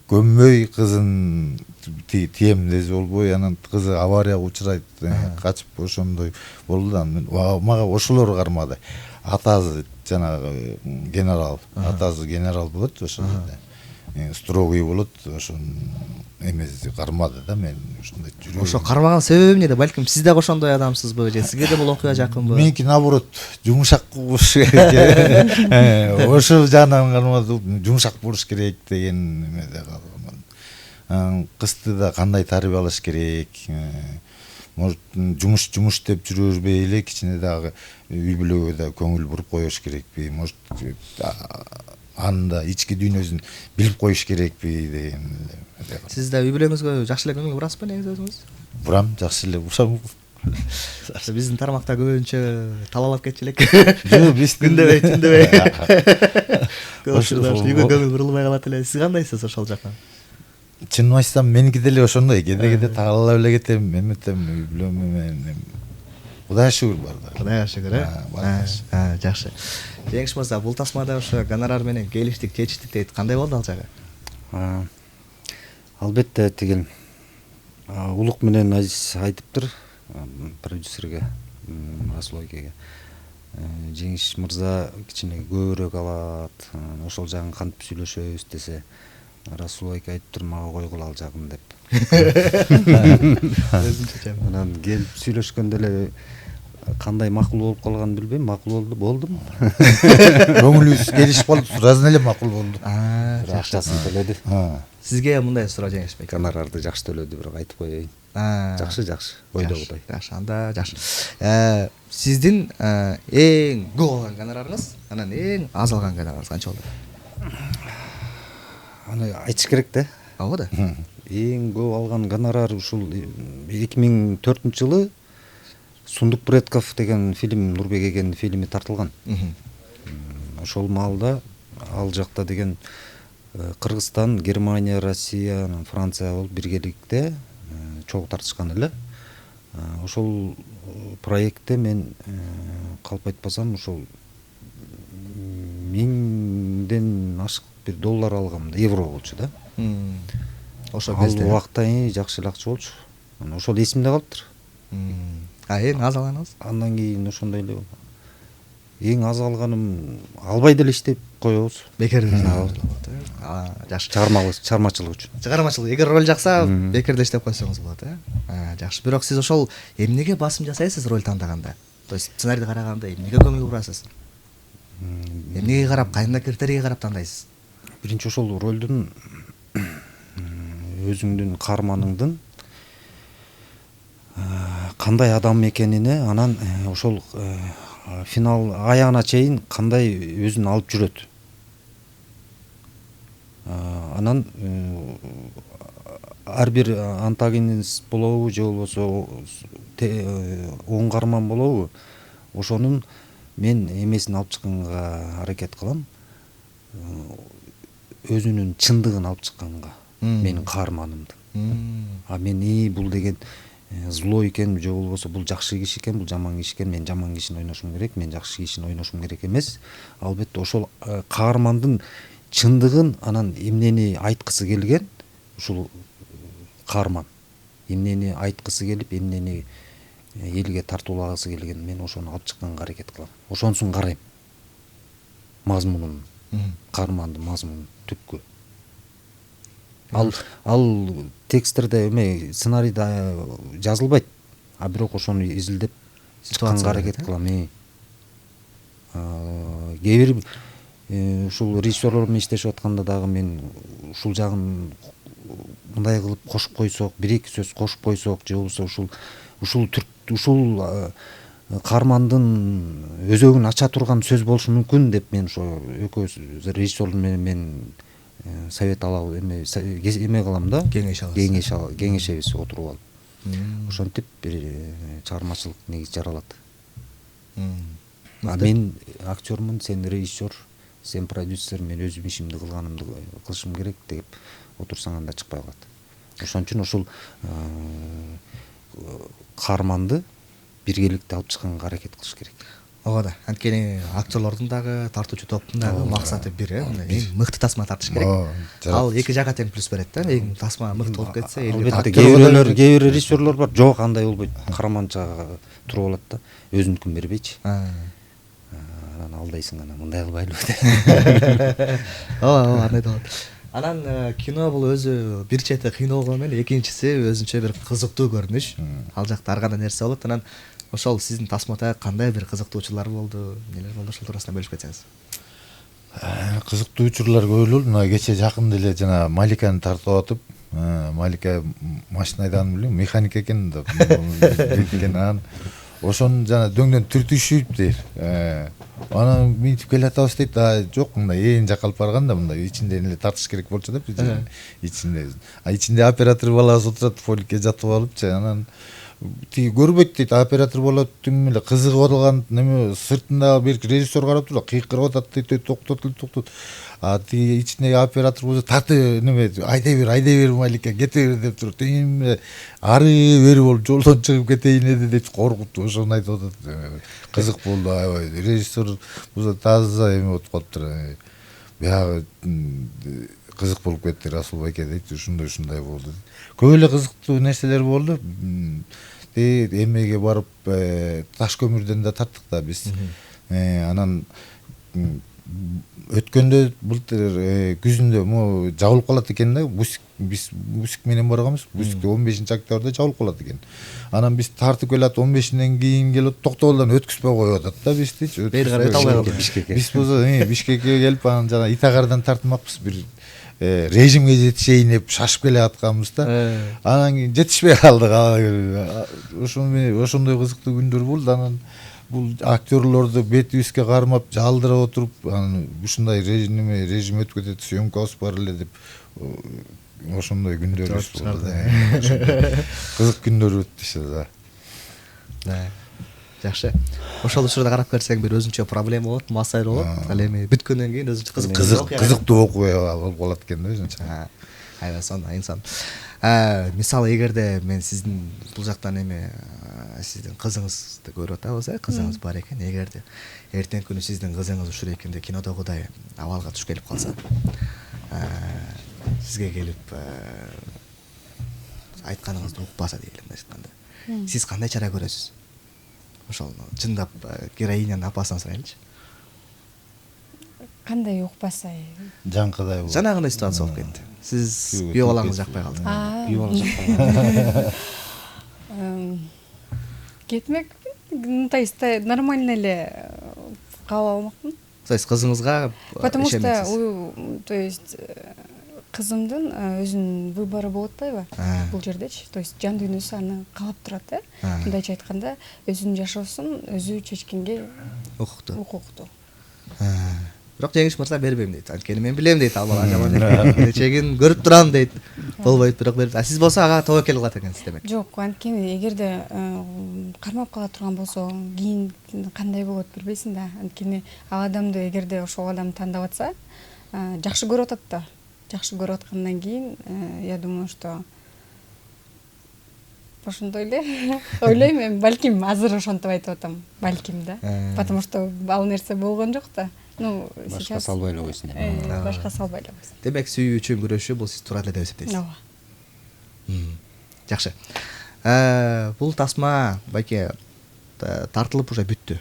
көммөй кызын тиемдеси болбой анан кызы аварияга учурайт, качып ошондой болду да мага ошолор кармады. Атасы жанагы генерал, атасы генерал болот ошо жерде. Строгий болот, ошонун эмеси кармады да мен ушундай жүрөм. Ошо кармаган себеби эмнеде? Балким сиз дагы ошондой адамсызбы же сизге да бул окуя жакынбы? Меники наоборот жумшак болуш керек. Ошол жагынан кармады, жумшак болуш керек деген эмеде калган. Кызды да кандай тарбиялаш керек? Может жумуш деп жүрө бербей эле кичине дагы үй бүлөгө да көңүл буруп коюш керекпи? Может анда ички дүйнөсүн билип коюш керекпи деген. Сиз да үй бүлөңүзгө жакшы эле көңүл бурасызбы негизи өзүңүз? Бурам, жакшы эле бурам. Биздин тармакта көбүнчө талалап кетчү элек. Жок, биз күндөбөй, түндөбөй. Үйгө көңүл бурулбай калат эле. Сиз кандайсыз ошол жактан? Чынын айтсам меники деле ошондой. Кээде таалап эле кетем, эметем, үй бүлөм менен. Кудайга шүгүр бар да. Кудайга шүгүр, жакшы. Жеңиш мырза, бул тасмада ошо гонорар менен келиштик, чечиштик дейт. Кандай болду ал жагы? Албетте тигил улук менен Азиз айтыптыр продюсерге, Расул айкеге. Жеңиш мырза кичине көбүрөөк алат, ошол жагын кантип сүйлөшөбүз десе, Расул айке айтыптыр мага койгула ал жагын деп. Анан келип сүйлөшкөндө эле кандай макул болуп калганын билбейм, макул болдум. Көңүлүбүз келишип калды, ыраазы эле макул болду. Акчасын төлөдү. Сизге мындай суроо Жеңиш бек. Гонорарды жакшы төлөдү, бирок айтып коеюн. Жакшы, ойдогудай. Жакшы, анда жакшы. Сиздин эң көп алган гонорарыңыз, анан эң аз алган гонорарыңыз канча болду? Аны айтыш керек да. Ооба да. Эң көп алган гонорар ушул 2004-жылы Сундук Предков деген фильм, Нурбек Эгенин фильми тартылган. Ошол маалда ал жакта деген Кыргызстан, Германия, Россия, Франция болуп биргеликте чогуу тартышкан эле. Ошол проектте мен калп айтпасам ошол 1000ден ашык бир доллар алгам, евро болчу да. Ошол кезде ал убакта жакшы эле акча болчу. Ошол эсимде калыптыр. Эң аз алганыңыз? Андан кийин ошондой эле болду. Эң аз алганым албай деле иштеп коебуз. Бекер болот. Жакшы. Чыгармачылык үчүн. Чыгармачылык. Эгер роль жакса, бекерде иштеп койсоңуз болот, Жакшы. Бирок сиз ошол эмнеге басым жасайсыз роль тандаганда? То есть сценарийди караганда эмнеге көңүл бурасыз? Эмнеге карап, кандай критерийге карап тандайсыз? Биринчи ошол ролдун өзүңдүн каарманыңдын кандай адам экенине, анан ошол финал аягына чейин кандай өзүн алып жүрөт. Анан ар бир антагонист болобу же болбосо оң каарман болобу, ошонун мен эмесин алып чыкканга аракет кылам. Өзүнүн чындыгын алып чыкканга, менин каарманымдын. Мен бул деген злой экен же болбосо бул жакшы киши экен, бул жаман киши экен, мен жаман кишини ойношум керек, мен жакшы кишини ойношум керек эмес. Албетте ошол каармандын чындыгын, анан эмнени айткысы келген, ушул каарман эмнени айткысы келип, эмнени элге тартуулагысы келген, мен ошону алып чыкканга аракет кылам. Ошонусун карайм. Мазмунун, каармандын мазмунун түпкү. Ал тексттерде сценарийде жазылбайт, бирок ошону изилдеп чыкканга аракет кылам. Кээ бир ушул режиссерлор менен иштешип атканда дагы мен ушул жагын мындай кылып кошуп койсок, бир-эки сөз кошуп койсок, же болбосо ушул каармандын өзөгүн ача турган сөз болушу мүмкүн деп мен ошо экөөбүз режиссер менен совет алабы, эме кылам да, кеңешебиз отуруп алып. Ошентип бир чыгармачылык негиз жаралат. Мен актёрмун, сен режиссер, сен продюсер, мен өзүм ишимди кылышым керек деп отурсаң анда чыкпай калат. Ошон үчүн ошол каарманды биргеликте алып чыкканга аракет кылыш керек. ого да, анткени актерлордун дагы тартуучу топтун дагы максаты бир, эң мыкты тасма тартыш керек. Ал эки жакка тең плюс берет да, эң тасма мыкты болуп кетсе, албетте кээ бир режиссерлор бар, жок андай болбойт, караманчага туруп алат да, өзүнүкүн бербейчи. Анан алдайсың, анан мындай кылбайлыбы деп. Ооба, андай да болот. Анан кино бул өзү бир чети кыйноо менен, экинчиси өзүнчө бир кызыктуу көрүнүш. Ал жакта ар кандай нерсе болот. Анан ошол сиздин тасмада кандай бир кызыктуучулар болду, нелер болду, ошол туурасында бөлүшүп кетсеңиз. Кызыктуу учурлар көп болду. Мына кече жакын деле жана Маликаны тартып атып, Малика машина айдаганын билем, механик экен да. Анан ошону жана дөңдөн түртүшүп дейт. Анан минтип келатабыз дейт. Жок, мындай ээн жакка алып барганда мындай ичинде эле тартыш керек болчу деп. Ичинде оператор балабыз отурат, фоликке жатып алыпчы. Анан тиги көрбөйт дейт, оператор болот, түм эле кызыгып атылган неме сыртында бир режиссер карап туруп кыйкырып атат дейт, токтот. Тиги ичиндеги оператор болсо тарты неме айдай бер Малика, кете бер деп туруп, ары бери болуп жолдон чыгып кетейин эди деп коркутту, ошону айтып атат. Кызык болду, аябай. Режиссер болсо таза эме болуп калыптыр. Биягы кызык болуп кетти, Расул байке дейт, ушундай болду. Көп эле кызыктуу нерселер болду. Эмеге барып таш көмүрдөн да тарттык да биз. Анан өткөндө былтыр күзүндө могу жабылып калат экен да. Биз Бусик менен барганбыз. Бусикте 15-октябрда жабылып калат экен. Анан биз тартып келат, 15-ден кийин келип токтогулдан өткүзбөй коюп атат да бизди. Бери карай өтө албай калдык Бишкекке. Биз болсо Бишкекке келип анан жана Итагардан тартмакпыз, бир режимге жетишейин деп шашып келе атканбыз да. Анан кийин жетишпей калдык. Ошондой кызыктуу күндөр болду. Анан бул актерлорду бетибизге кармап жалдырап отуруп, анан ушундай режим өтүп кетет, съемкабыз бар эле деп ошондой күндөрүбүз болду. Кызык күндөр өттү да. Жакшы. Ошол учурда карап көрсөң бир өзүнчө проблема болот, масайыр болот. Ал эми бүткөндөн кийин өзүнчө кызыктуу окуя болуп калат экен да өзүнчө. Аябай сонун, инсан. Мисалы эгерде мен сиздин бул жактан эми сиздин кызыңызды көрүп атабыз, кызыңыз бар экен. Эгерде эртеңки күнү сиздин кызыңыз ушул экенде кинодогудай абалга туш келип калса, сизге келип айтканыңызды укпаса дейли, мындай айтканда, сиз кандай чара көрөсүз? Ошол чындап героинянын апасынан сурайлычы. Кандай укпаса? Жаңкыдай болду. Жанагындай ситуация болуп кетти. Сиз күйөө балаңыз жакпай калды. Күйөө бала жакпай. Кетмек, мындай нормально эле кабыл алмакмын. То есть кызыңызга Потому что, то есть кызымдын өзүнүн выбору болуп атпайбы бул жердечи. То есть жан дүйнөсү аны каалап турат, мындайча айтканда, өзүнүн жашоосун өзү чечкенге укуктуу. Бирок Жеңиш мырза бербейм дейт. Анткени мен билем дейт, ал бала жаман экен. Келечегин көрүп турам дейт. Болбойт, бирок берип. Сиз болсо ага тобокел кылат экенсиз демек. Жок, анткени эгерде кармап кала турган болсо, кийин кандай болот билбейсиң да. Анткени ал адамды эгерде ошол адам тандап атса, жакшы көрүп атат да. Жакшы көрүп аткандан кийин, я думаю, что ошондой эле ойлойм мен, балким азыр ошентип айтып атам, балким да. Потому что ал нерсе болгон жок да. Ну, башка салбай эле койсун. Башка салбай эле койсун. Демек сүйүү үчүн күрөшүү бул сиз туура эле деп эсептейсиз. Ооба. Жакшы. Бул тасма байке тартылып уже бүттү.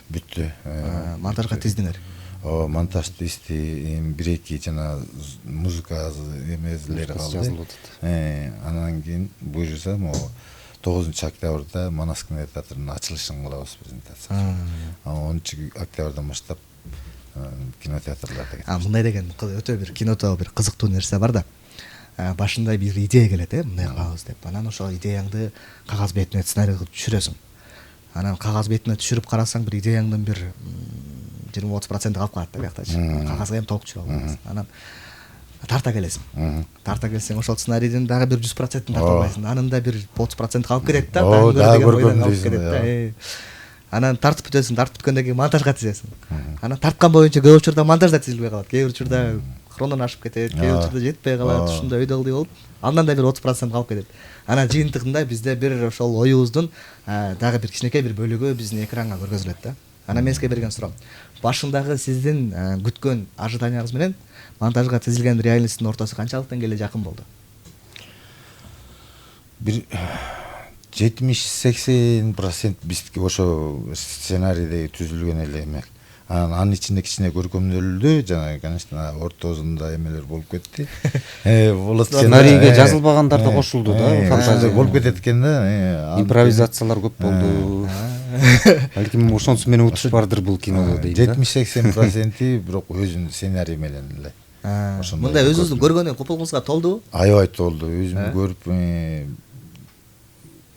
Монтажга тиздиңер. Монтаж тизди, бир-эки жана музыка эмелери калды. Анан кийин буюрса, могу 9-октябрда Манас кинотеатрынын ачылышын кылабыз презентация. 10-октябрдан баштап кинотеатрларда. Мындай деген өтө бир кинодо бир кызыктуу нерсе бар да. Башында бир идея келет, мындай кылабыз деп. Анан ошол идеяңды кагаз бетине сценарий кылып түшүрөсүң. Анан кагаз бетине түшүрүп карасаң, бир идеяңдын бир 20-30% калып калат да биякта. Кагазга эми толук түшүрө албайсың. Анан тарта келесиң. Тарта келсең, ошол сценарийдин дагы бир 100% тарта албайсың. Анын да бир 30% калып кетет да. Дагы көргөн дейсиң. Анан тартып бүтөсүң, тартып бүткөндөн кийин монтажга тизесиң. Анан тарткан боюнча көп учурда монтаж да тизилбей калат. Кээ бир учурда хрондон ашып кетет, кээ бир учурда жетпей калат, ушундай өйдөгүлдөй болуп, андан да бир 30% калып кетет. Анан жыйынтыгында бизде бир ошол оюбуздун дагы бир кичинекей бир бөлүгү биздин экранга көргөзүлөт да. Анан мен сизге берген суроом. Башындагы сиздин күткөн ожиданияңыз менен монтажга тизилген реальностьтун ортосу канчалык деңгээлде жакын болду? Бир 70-80% бизге ошо сценарийде түзүлгөн эле эме. Анын ичинде кичине көркөмдөлдү, жана конечно ортосунда эмелер болуп кетти. Болот сценарийге жазылбагандар да кошулду да, фантазия болуп кетет экен да. Импровизациялар көп болду. Балким ошонусу менен утуш бардыр бул кинодо дейт да. 70-80% бирок өзүнүн сценарий менен эле. Мындай өзүңүздүн көргөнү копулуңузга толдубу? Аябай толду. Өзүм көрүп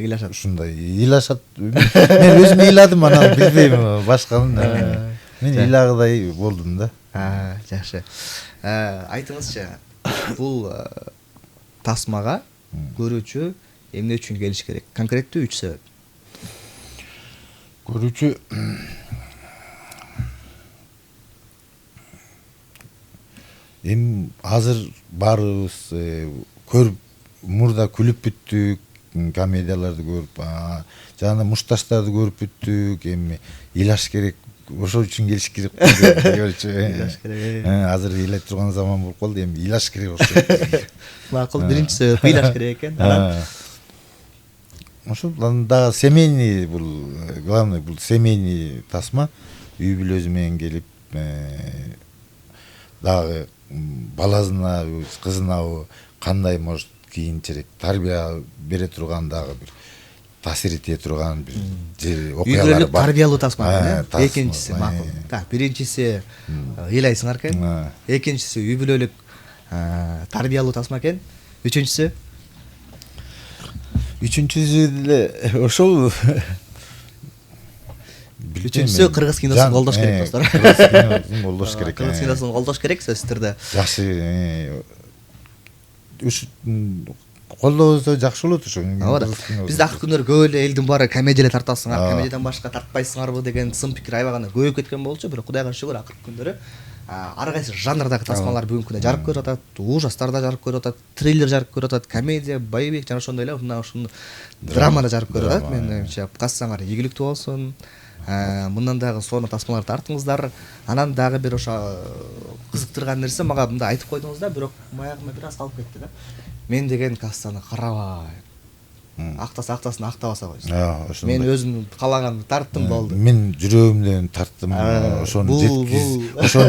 ыйлашат. Ушундай ыйлашат. Мен өзүм ыйладым, анан билбейм башканын. Мен ыйлагыдай болдум да. Жакшы. Айтыңызчы, бул тасмага көрүүчү эмне үчүн келиш керек? Конкреттүү 3 себеп. Көрүүчү азыр баарыбыз көрүп мурда күлүп бүттүк, комедияларды көрүп, жана мушташтарды көрүп бүттүк, эми ыйлаш керек. Ошол үчүн келиш керек көрчү. Ыйлаш керек. Азыр ыйлай турган заман болуп калды, эми ыйлаш керек ошо. Макул, биринчи себеп ыйлаш керек экен. Ошол дагы семейный, бул главный, бул семейный тасма. Үй бүлөсү менен келип, дагы баласына, кызына кандай может кийинчерээк тарбия бере турган, дагы бир таасир ете турган бир окуялар бар. Тарбиялуу тасма. Экинчиси макул. Так, биринчиси ыйлайсыңар экен. Экинчиси үй бүлөлүк тарбиялуу тасма экен. Үчүнчүсү деле ошол. Үчүнчүсү кыргыз киносун колдош керек достор. Кыргыз киносун колдош керек. Кыргыз киносун колдош керек сөзсүз түрдө. Жакшы. Колдосо жакшы болот ошо. Биз акыр күндөр көп эле элдин баары комедия эле тартасыңар, комедиядан башка тартпайсыңарбы деген сын пикир аябагана көбөйүп кеткен болчу, бирок Кудайга шүгүр акыр күндөрү ар кайсы жанрдагы тасмалар бүгүнкү күндө жарык көрүп атат, ужастар да жарык көрүп атат, триллер жарык көрүп атат, комедия, боевик жана ошондой эле ушуну драма да жарык көрүп атат. Менимче кассаңар ийгиликтүү болсун. Мындан дагы сонун тасмалар тартыңыздар. Анан дагы бир ошо кызыктырган нерсе мага мындай айтып койдуңуз да, бирок маягыма бир аз калып кетти да. Мен деген кассаны карабай. Актасын актабаса койсун. Мен өзүм каалаган тарттым болду. Мен жүрөгүмдөн тарттым. Ошону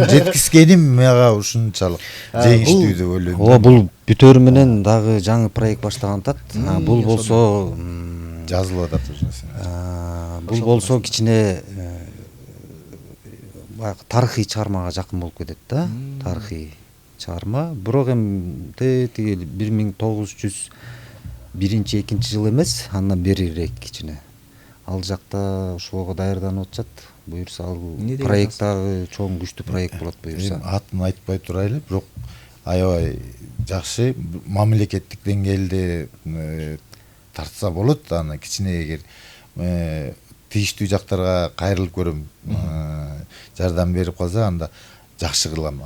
жеткизгеним мага ушунчалык жеңиштүү деп ойлойм. Ооба, бул бүтөрү менен дагы жаңы проект баштаган атат. Бул болсо жазылып атат уже. Бул болсо кичине тарыхый чыгармага жакын болуп кетет да. Тарыхый чыгарма. Бирок эми тиги 1901-2 жыл эмес, андан берирээк кичине. Ал жакта ошого даярданып атышат. Буюрса ал проект дагы чоң күчтүү проект болот буюрса. Атын айтпай турайлы, бирок аябай жакшы мамлекеттик деңгээлде тартса болот. Аны кичине эгер тийиштүү жактарга кайрылып көрөм, жардам берип калса, анда жакшы кылам.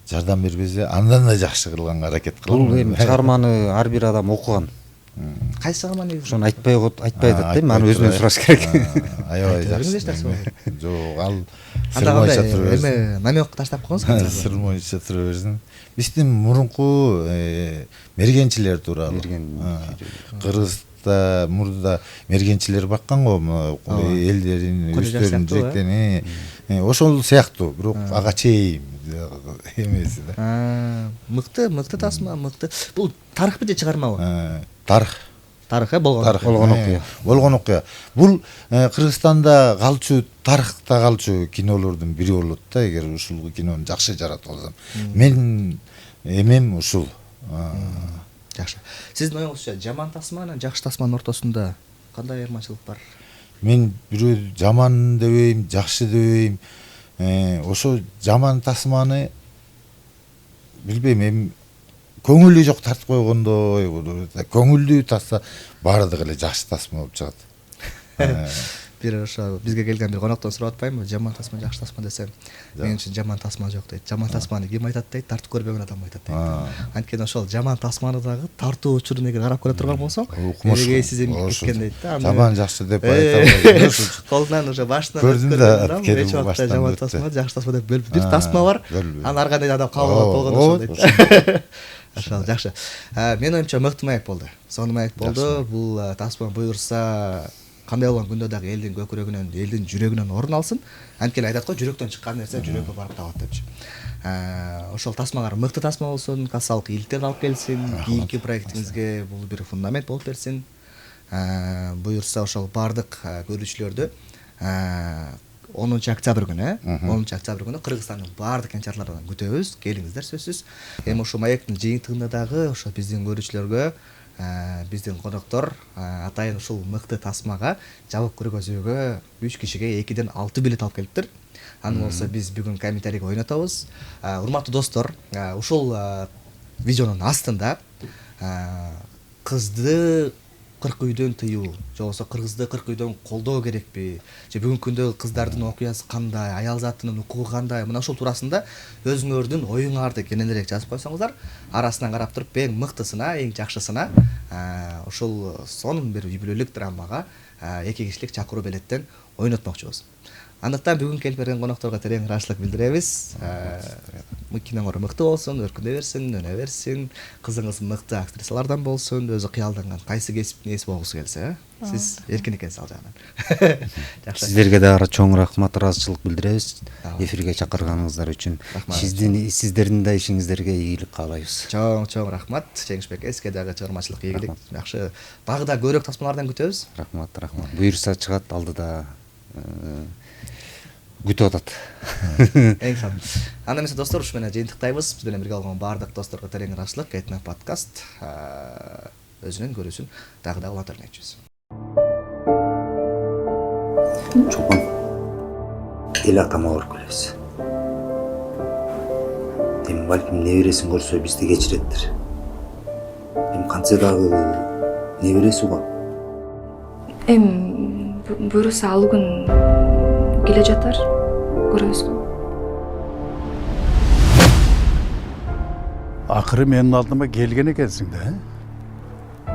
Жардам бербесе, андан да жакшы кылганга аракет кылам. Бул эми чыгарманы ар бир адам окуган. Кайсы чыгарма негизи? Ошону айтпай атат дейм, аны өзүнөн сураш керек. Аябай жакшы. Жок, ал сыр боюнча тура берсин. Эме намек таштап койгонсуз? Сыр боюнча тура берсин. Биздин мурунку мергенчилер тууралуу. Кыргызда мурда мергенчилер баккан го, элдерин, үстөрүн жектен. Ошол сыяктуу, бирок ага чейин эмеси да. Мыкты тасма, мыкты. Бул тарых бите чыгармабы? Тарых болгон окуя. Бул Кыргызстанда калчу, тарыхта калчу кинолордун бири болот да, эгер ушул кинону жакшы жаратып алсам. Мен эмем ушул. Жакшы. Сиздин оюңузча, жаман тасма менен жакшы тасманын ортосунда кандай айырмачылык бар? Мен бирөө жаман дебейм, жакшы дебейм. Ошо жаман тасманы билбейм, эми көңүлү жок тартып койгондой, көңүлдүү тасса баардыгы эле жакшы тасма болуп чыгат. бир ошо бизге келген бир коноктон сурап атпаймынбы, жаман тасма жакшы тасма десем, мен үчүн жаман тасма жок дейт. Жаман тасманы ким айтат дейт? Тартып көрбөгөн адам айтат дейт. Анткени ошол жаман тасманы дагы тартуу учурун эгер карап көрө турган болсоң, элге сиз эми кеткен дейт да. Жаман жакшы деп айта албайсың. Колунан уже башынан көрдүм да, эч убакта жаман тасма, жакшы тасма деп бөлүп бир тасма бар. Аны ар кандай адам кабыл алып болгон ошол дейт. Ошол жакшы. Менин оюмча мыкты маек болду. Сонун маек болду. Бул тасма буюрса кандай болгон күндө дагы элдин көкүрөгүнөн, элдин жүрөгүнөн орун алсын. Анткени айтат го, жүрөктөн чыккан нерсе жүрөккө барып табат депчи. Ошол тасмалар мыкты тасма болсун, кассалык ийгиликтерди алып келсин, кийинки проектиңизге бул бир фундамент болуп берсин. Буюрса ошол бардык көрүүчүлөрдү 10 октябрь күнү, 10 октябрь күнү Кыргызстандын бардык кеңчарларынан күтөбүз. Келиңиздер сөзсүз. Эми ошо маектин жыйынтыгында дагы ошо биздин көрүүчүлөргө, биздин коноктор атайын ушул мыкты тасмага жабык көргөзүүгө 3 кишиге 2ден 6 билет алып келиптир. Аны болсо биз бүгүн комментарийге ойнотобуз. Урматтуу достор, ушул видеонун астында кызды 40 үйдөн тыюу, же болбосо кыргызды 40 үйдөн колдоо керекпи, же бүгүнкү күндө кыздардын окуясы кандай, аял затынын укугу кандай, мына ушул туурасында өзүңөрдүн оюңарды кененирээк жазып койсоңуздар, арасынан карап туруп эң мыктысына, эң жакшысына ушул сонун бир үй бүлөлүк драмага 2 кишилик чакыруу билеттен ойнотмокчубуз. Андыктан бүгүн келип берген конокторго терең ыраазычылык билдиребиз. Киноңор мыкты болсун, өркүндөй берсин, өнө берсин, кызыңыз мыкты актрисалардан болсун, өзү кыялданган кайсы кесиптин ээси болгусу келсе, сиз эркин экенсиз ал жагынан. Жакшы. Сиздерге дагы чоң рахмат, ыраазычылык билдиребиз эфирге чакырганыңыздар үчүн. Сиздердин да ишиңиздерге ийгилик каалайбыз. Чоң рахмат. Жеңишбек эске дагы чыгармачылык ийгилик. Жакшы. Багыда көбүрөөк тасмалардан күтөбүз. Рахмат. Буюрса чыгат, алдыда күтүп атат. Эң сонун. Анда эмесе достор, ушу менен жыйынтыктайбыз. Биз менен бирге болгон бардык досторго терең ыраазычылык. Этно подкаст өзүнүн көрүүсүн дагы уланта бермекчибиз. Чолпон, эл атама барып келебиз. Эми балким небересин көрсө бизди кечиреттир. Эми кантсе дагы небереси бар. Буюрса ал күн келе жатар, көрөбүзгү. Акыры менин алдыма келген экенсиң да.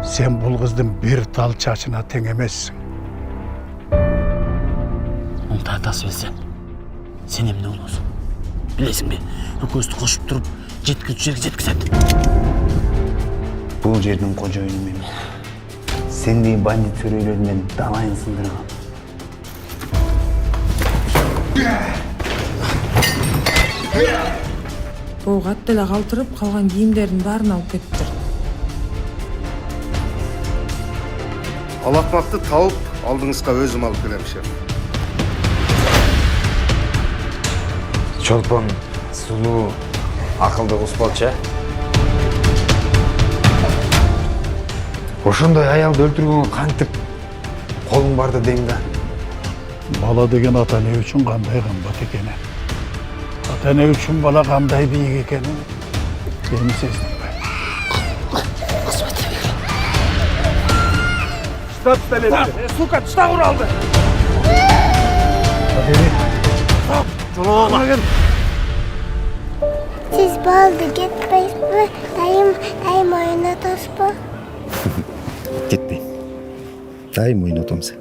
Сен бул кыздын бир тал чачына тең эмессиң. Мындай атасы билсе, сен эмне болосуң? Билесиңби, экөөбүздү кошуп туруп, жеткирүүчү жерге жеткизет. Бул жердин кожоюну мен. Сендей бандит чөрөйлөрүнөн далайын сындырган. Бог ат деле калтырып, калган кийимдердин баарын алып кетиптир. Алакмакты тауып, алдыңызга өзүм алып келем, шеф. Чолпон сулуу, акылды кыз болчу. Ошондой аялды өлтүргөнгө кантип колуң барды дейм да. Бала деген ата эне үчүн кандай кымбат экени. Ата эне үчүн бала кандай бийик экенин эми сездим. Сука, тышта куралды. Siz baldı gitmeysizmi? Dayım oynatospu. Кетпейм. Дайым ойнотом сен.